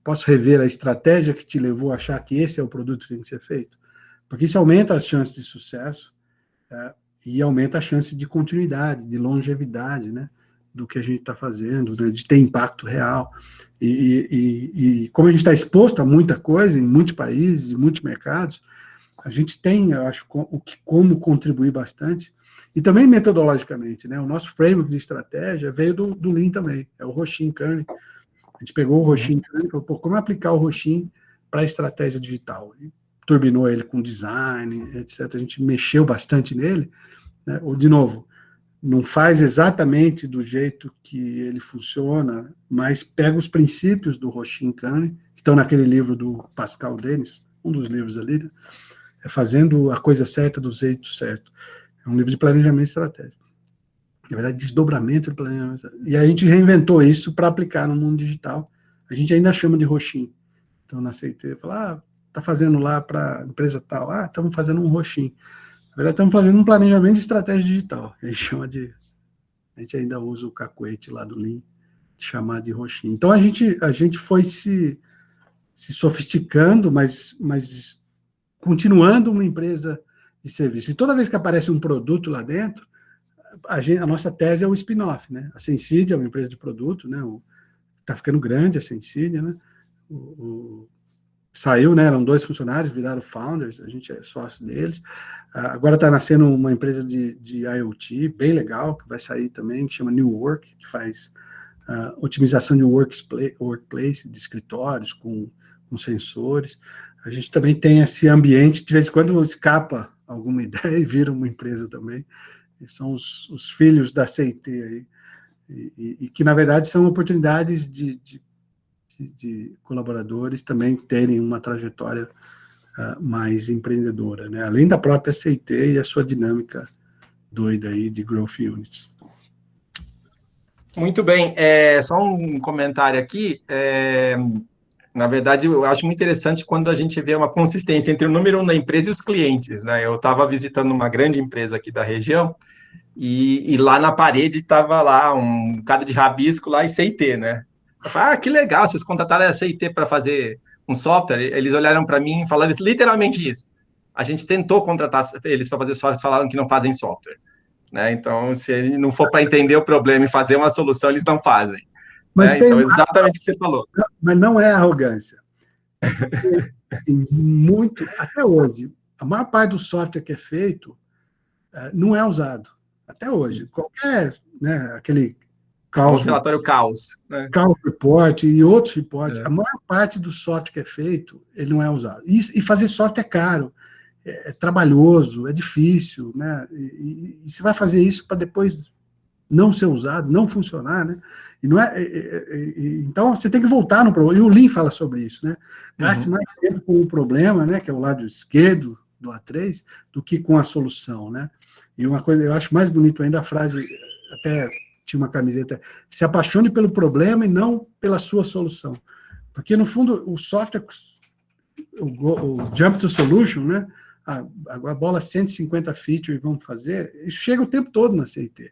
posso rever a estratégia que te levou a achar que esse é o produto que tem que ser feito? Porque isso aumenta as chances de sucesso, e aumenta a chance de continuidade, de longevidade, né, do que a gente está fazendo, né, de ter impacto real. E como a gente está exposto a muita coisa, em muitos países, em muitos mercados, a gente tem, eu acho, como contribuir bastante, e também metodologicamente, né, o nosso framework de estratégia veio do Lean também, é o Roshin Kearney. A gente pegou o Roshin Kearney e falou, pô, como aplicar o Roshin para a estratégia digital? E turbinou ele com design, etc. A gente mexeu bastante nele, né? Ou, de novo, não faz exatamente do jeito que ele funciona, mas pega os princípios do Roshin Kearney, que estão naquele livro do Pascal Denis, um dos livros ali, né? É Fazendo a Coisa Certa do Jeito Certo. É um livro de planejamento estratégico. Na verdade, desdobramento do planejamento. E a gente reinventou isso para aplicar no mundo digital. A gente ainda chama de Roshin. Então, na CIT, fala, está fazendo lá para a empresa tal, estamos fazendo um Roshin. Na verdade, estamos fazendo um planejamento de estratégia digital. A gente ainda usa o cacuete lá do Lean, de chamar de Roshin. Então, a gente foi se sofisticando, mas continuando uma empresa de serviço. E toda vez que aparece um produto lá dentro, a nossa tese é o spin-off, né? A Sensidia é uma empresa de produto, né? Está ficando grande a Sensidia, né? saiu, né? Eram 2 funcionários, viraram founders, a gente é sócio deles. Agora está nascendo uma empresa de IoT bem legal, que vai sair também, que chama New Work, que faz otimização de workplace, de escritórios com sensores. A gente também tem esse ambiente, de vez em quando escapa alguma ideia e vira uma empresa também. E são os filhos da CIT aí, e que, na verdade, são oportunidades de colaboradores também terem uma trajetória mais empreendedora, né? Além da própria CIT e a sua dinâmica doida aí de Growth Units. Muito bem. Só um comentário aqui. Na verdade, eu acho muito interessante quando a gente vê uma consistência entre o número 1 da empresa e os clientes, né? Eu estava visitando uma grande empresa aqui da região e lá na parede estava lá um bocado de rabisco lá e CIT, né? Eu falei, que legal, vocês contrataram a CIT para fazer um software. Eles olharam para mim e falaram literalmente isso. A gente tentou contratar eles para fazer software, falaram que não fazem software, né? Então, se não for para entender o problema e fazer uma solução, eles não fazem. Mas Né? Então, exatamente o que você falou. Mas não é arrogância. É porque, assim, até hoje, a maior parte do software que é feito não é usado. Até hoje. Sim. Qualquer, né, aquele caos, relatório caos, né? Caos report e outros reports, a maior parte do software que é feito, ele não é usado. E fazer software é caro, é trabalhoso, é difícil, né? E você vai fazer isso para depois não ser usado, não funcionar, né? E não então, você tem que voltar no problema. E o Lean fala sobre isso, né? Gaste mais tempo com o problema, né? Que é o lado esquerdo do A3, do que com a solução, né? E uma coisa, eu acho mais bonito ainda a frase, até tinha uma camiseta, se apaixone pelo problema e não pela sua solução. Porque, no fundo, o software, o Jump to Solution, né? Agora a bola 150 features vamos fazer, isso chega o tempo todo na CIT.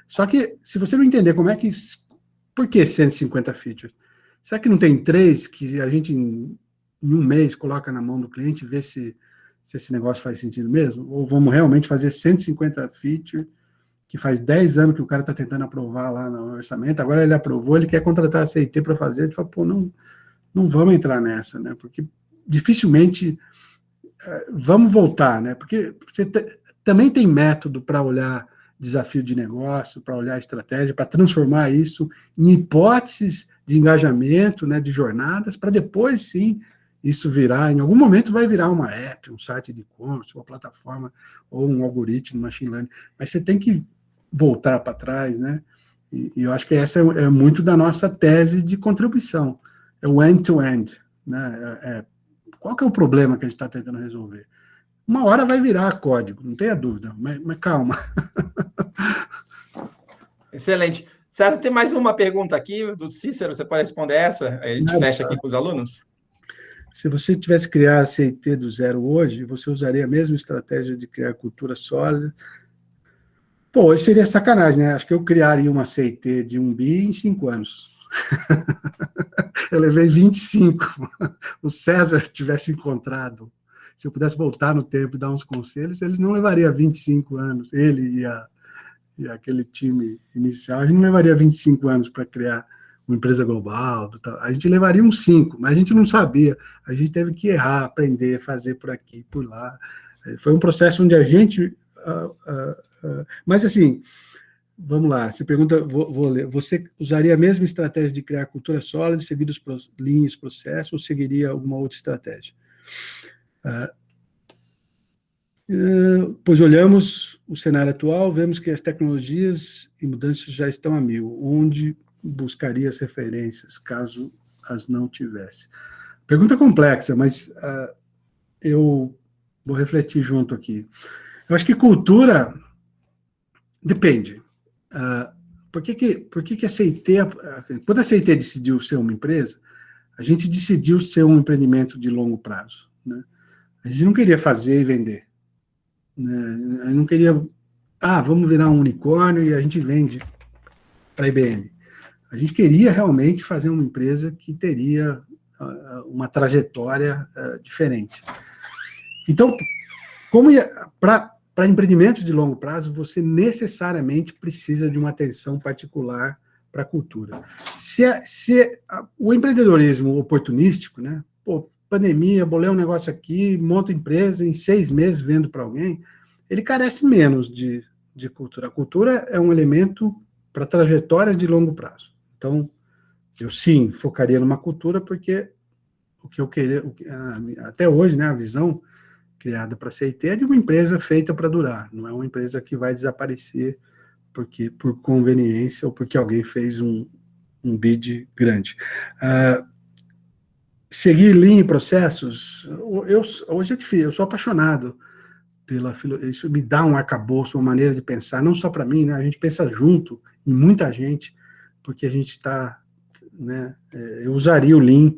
Só que, se você não entender por que 150 features? Será que não tem 3 que a gente, em um mês, coloca na mão do cliente e vê se esse negócio faz sentido mesmo? Ou vamos realmente fazer 150 features, que faz 10 anos que o cara está tentando aprovar lá no orçamento, agora ele aprovou, ele quer contratar a CIT para fazer, ele fala, pô, não vamos entrar nessa, né? Porque dificilmente vamos voltar, né? Porque você também tem método para olhar desafio de negócio, para olhar estratégia, para transformar isso em hipóteses de engajamento, né, de jornadas, para depois, sim, isso virar, em algum momento vai virar uma app, um site de e-commerce, uma plataforma, ou um algoritmo, machine learning, mas você tem que voltar para trás, né, e eu acho que essa é muito da nossa tese de contribuição, é o end-to-end, né, qual que é o problema que a gente está tentando resolver? Uma hora vai virar código, não tenha dúvida, mas calma. Excelente. César, tem mais uma pergunta aqui do Cícero, você pode responder essa? Aí a gente fecha aqui com os alunos. Se você tivesse que criar a CIT do zero hoje, você usaria a mesma estratégia de criar cultura sólida? Pô, isso seria sacanagem, né? Acho que eu criaria uma CIT de 1 bi em 5 anos. Eu levei 25. O César tivesse encontrado, se eu pudesse voltar no tempo e dar uns conselhos, ele não levaria 25 anos, ele e aquele time inicial, a gente não levaria 25 anos para criar uma empresa global, a gente levaria uns 5, mas a gente não sabia, a gente teve que errar, aprender, fazer por aqui, por lá, foi um processo onde a gente, mas assim, vamos lá, você pergunta, vou ler, você usaria a mesma estratégia de criar cultura sólida, seguir os linhas, processos, ou seguiria alguma outra estratégia? Pois olhamos o cenário atual, vemos que as tecnologias e mudanças já estão a mil. Onde buscaria as referências, caso as não tivesse? Pergunta complexa, mas eu vou refletir junto aqui. Eu acho que cultura depende. Por que a CIT, quando a CIT decidiu ser uma empresa, a gente decidiu ser um empreendimento de longo prazo, né? A gente não queria fazer e vender. Eu não queria, vamos virar um unicórnio e a gente vende para a IBM. A gente queria realmente fazer uma empresa que teria uma trajetória diferente. Então, para empreendimentos de longo prazo, você necessariamente precisa de uma atenção particular para a cultura. Se o empreendedorismo oportunístico, né, pandemia, bolei um negócio aqui, monto empresa, em 6 meses vendo para alguém, ele carece menos de cultura. A cultura é um elemento para trajetórias de longo prazo. Então, eu sim focaria numa cultura, porque o que eu queria, até hoje, né, a visão criada para a CIT é de uma empresa feita para durar, não é uma empresa que vai desaparecer porque por conveniência ou porque alguém fez um bid grande. Seguir linha e processos, hoje é difícil, eu sou apaixonado isso me dá um arcabouço, uma maneira de pensar, não só para mim, né, a gente pensa junto, em muita gente, porque a gente está, né, eu usaria o Lean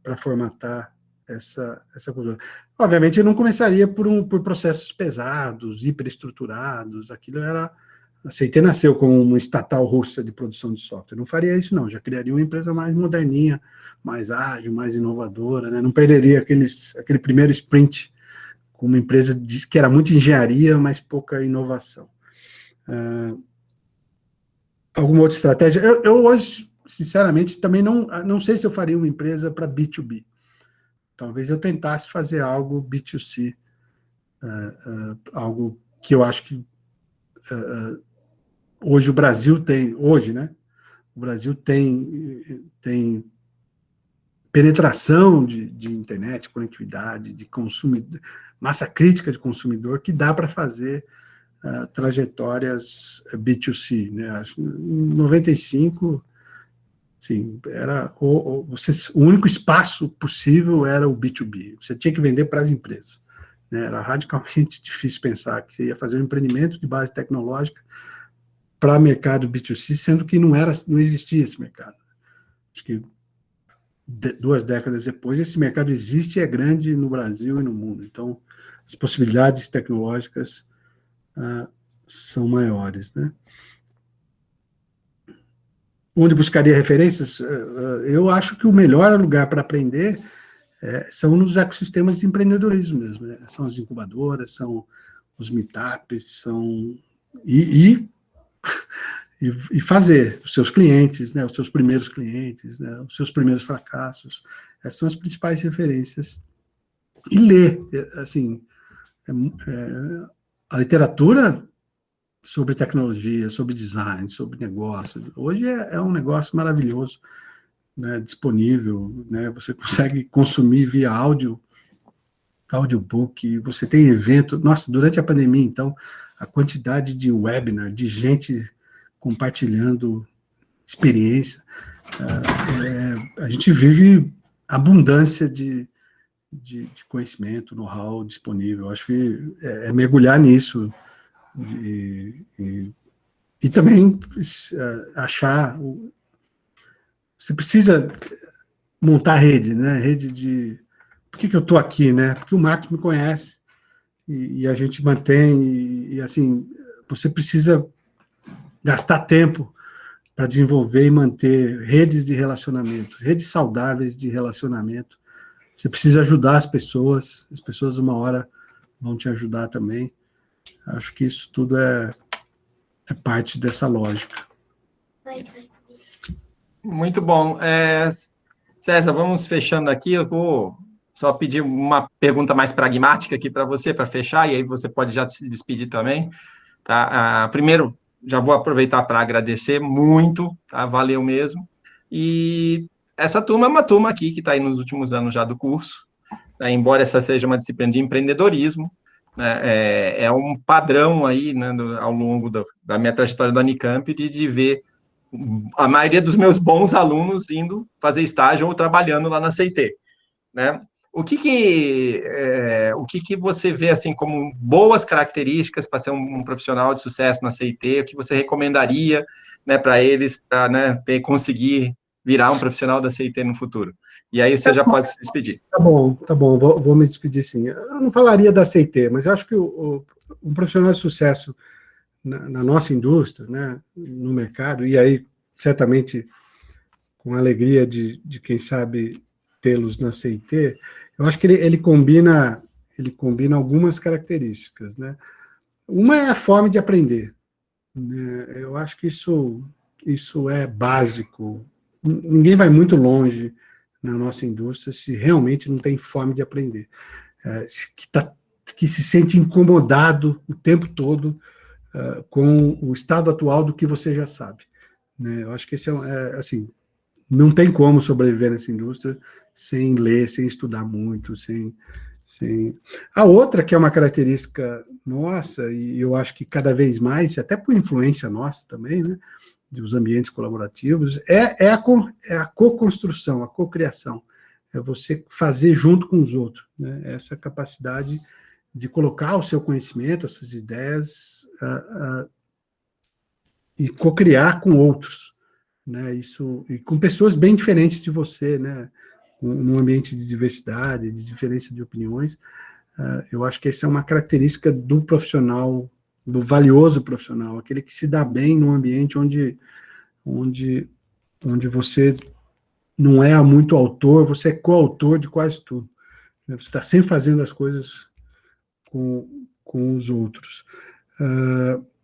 para formatar essa cultura. Obviamente, eu não começaria por processos pesados, hiperestruturados, aquilo era... A CIT nasceu como uma estatal russa de produção de software. Não faria isso, não. Já criaria uma empresa mais moderninha, mais ágil, mais inovadora, né? Não perderia aquele primeiro sprint com uma empresa que era muito engenharia, mas pouca inovação. Alguma outra estratégia? Eu hoje, sinceramente, também não sei se eu faria uma empresa para B2B. Talvez eu tentasse fazer algo B2C, algo que eu acho que hoje o Brasil tem, né? O Brasil tem penetração de internet, conectividade, de consumidor, massa crítica de consumidor, que dá para fazer trajetórias B2C, né? Em 95, sim, era o único espaço possível era o B2B. Você tinha que vender para as empresas, né? Era radicalmente difícil pensar que você ia fazer um empreendimento de base tecnológica para mercado B2C, sendo que não existia esse mercado. Acho que 2 décadas depois, esse mercado existe e é grande no Brasil e no mundo. Então, as possibilidades tecnológicas são maiores, né? Onde buscaria referências? Eu acho que o melhor lugar para aprender são nos ecossistemas de empreendedorismo mesmo, né? São as incubadoras, são os meetups, e fazer os seus clientes, né, os seus primeiros clientes, né, os seus primeiros fracassos. Essas são as principais referências. E ler, assim, a literatura sobre tecnologia, sobre design, sobre negócio. Hoje é um negócio maravilhoso, né, disponível, né, você consegue consumir via audiobook, você tem evento. Nossa, durante a pandemia, então, a quantidade de webinar, de gente compartilhando experiência, a gente vive abundância de conhecimento, know-how disponível. Acho que é mergulhar nisso e também achar... Você precisa montar rede, né? Rede de... Por que eu estou aqui, né? Porque o Marcos me conhece e a gente mantém, e assim, você precisa gastar tempo para desenvolver e manter redes de relacionamento, redes saudáveis de relacionamento. Você precisa ajudar as pessoas uma hora vão te ajudar também. Acho que isso tudo é parte dessa lógica. Muito bom. César, vamos fechando aqui. Eu vou só pedir uma pergunta mais pragmática aqui para você, para fechar, e aí você pode já se despedir também. Tá? Primeiro, já vou aproveitar para agradecer muito, tá? Valeu mesmo. E essa turma é uma turma aqui que está aí nos últimos anos já do curso, né? Embora essa seja uma disciplina de empreendedorismo, né? É um padrão aí, né, ao longo da minha trajetória da Unicamp de ver a maioria dos meus bons alunos indo fazer estágio ou trabalhando lá na CIT, né? O que você vê assim como boas características para ser um profissional de sucesso na CIT? O que você recomendaria, né, para eles, para, né, conseguir virar um profissional da CIT no futuro? E aí você já pode se despedir. Tá bom, vou me despedir sim. Eu não falaria da CIT, mas eu acho que um profissional de sucesso na nossa indústria, né, no mercado, e aí certamente com a alegria de quem sabe tê-los na CIT, eu acho que ele combina algumas características, né? Uma é a forma de aprender, né? Eu acho que isso é básico. Ninguém vai muito longe na nossa indústria se realmente não tem fome de aprender, que se sente incomodado o tempo todo com o estado atual do que você já sabe, né? Eu acho que esse assim, não tem como sobreviver nessa indústria sem ler, sem estudar muito, sem... A outra, que é uma característica nossa, e eu acho que cada vez mais, até por influência nossa também, né, dos ambientes colaborativos, é a co-construção, a co-criação. É você fazer junto com os outros, né? Essa capacidade de colocar o seu conhecimento, essas ideias, e co-criar com outros, né? Isso, e com pessoas bem diferentes de você, né? Num ambiente de diversidade, de diferença de opiniões. Eu acho que essa é uma característica do profissional, do valioso profissional, aquele que se dá bem num ambiente onde você não é muito autor, você é coautor de quase tudo, né? Você está sempre fazendo as coisas com os outros.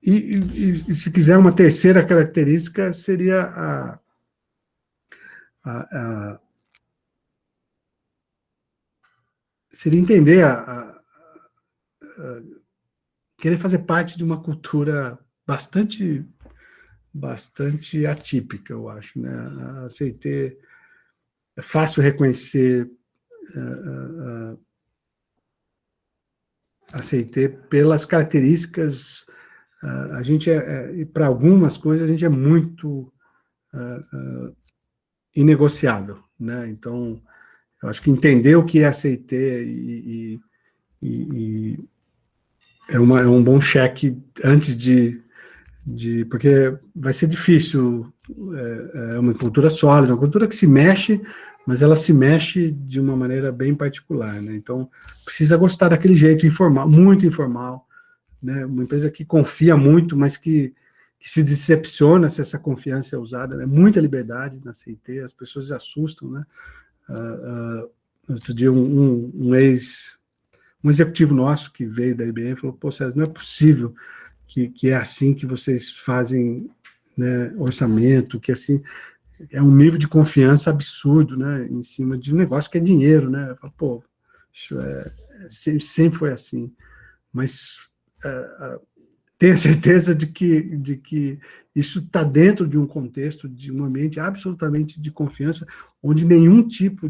E se quiser uma terceira característica, seria seria entender querer fazer parte de uma cultura bastante atípica, eu acho, né? A CIT é fácil reconhecer a CIT pelas características. A gente e para algumas coisas a gente é muito inegociável, né? Então, eu acho que entender o que é a CIT é um bom cheque antes porque vai ser difícil, é uma cultura sólida, uma cultura que se mexe, mas ela se mexe de uma maneira bem particular, né? Então, precisa gostar daquele jeito informal, muito informal, né? Uma empresa que confia muito, mas que se decepciona se essa confiança é usada, né? Muita liberdade na CIT, as pessoas se assustam, né? Outro dia, um executivo nosso que veio da IBM falou: pô, César, não é possível que é assim que vocês fazem, né, orçamento, que assim é um nível de confiança absurdo, né, em cima de um negócio que é dinheiro, né? Falo, pô, isso sempre foi assim, mas tenha certeza de que isso está dentro de um contexto, de um ambiente absolutamente de confiança, onde nenhum tipo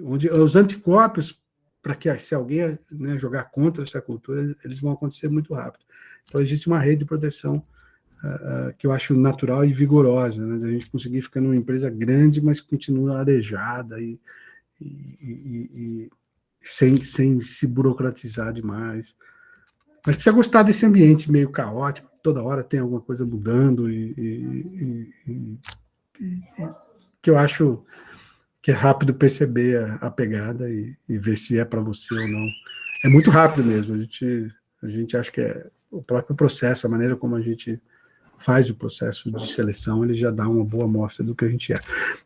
onde os anticorpos, para que se alguém, né, jogar contra essa cultura, eles vão acontecer muito rápido. Então, existe uma rede de proteção que eu acho natural e vigorosa, né? A gente conseguir ficar numa empresa grande, mas continua arejada e sem se burocratizar demais. Mas precisa gostar desse ambiente meio caótico, toda hora tem alguma coisa mudando que eu acho que é rápido perceber a pegada e ver se é para você ou não. É muito rápido mesmo, a gente acha que é o próprio processo, a maneira como a gente faz o processo de seleção, ele já dá uma boa amostra do que a gente é.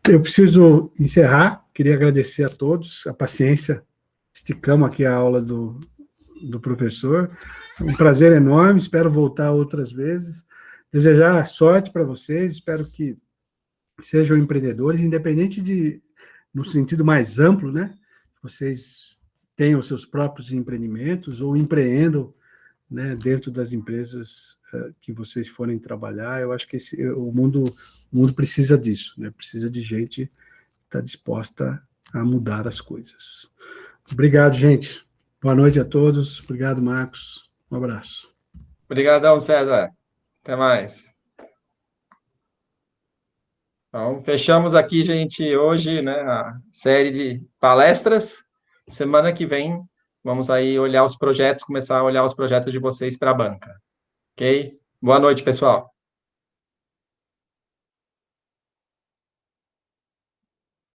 Eu preciso encerrar, queria agradecer a todos a paciência, esticamos aqui a aula do professor, um prazer enorme, espero voltar outras vezes, desejar sorte para vocês, espero que sejam empreendedores, independente no sentido mais amplo, né? Vocês tenham seus próprios empreendimentos ou empreendam, né, dentro das empresas que vocês forem trabalhar. Eu acho que o mundo precisa disso, né? Precisa de gente que está disposta a mudar as coisas. Obrigado, gente. Boa noite a todos. Obrigado, Marcos. Um abraço. Obrigadão, César. Até mais. Então, fechamos aqui, gente, hoje, né, a série de palestras. Semana que vem, vamos aí olhar os projetos, começar a olhar os projetos de vocês para a banca. Ok? Boa noite, pessoal.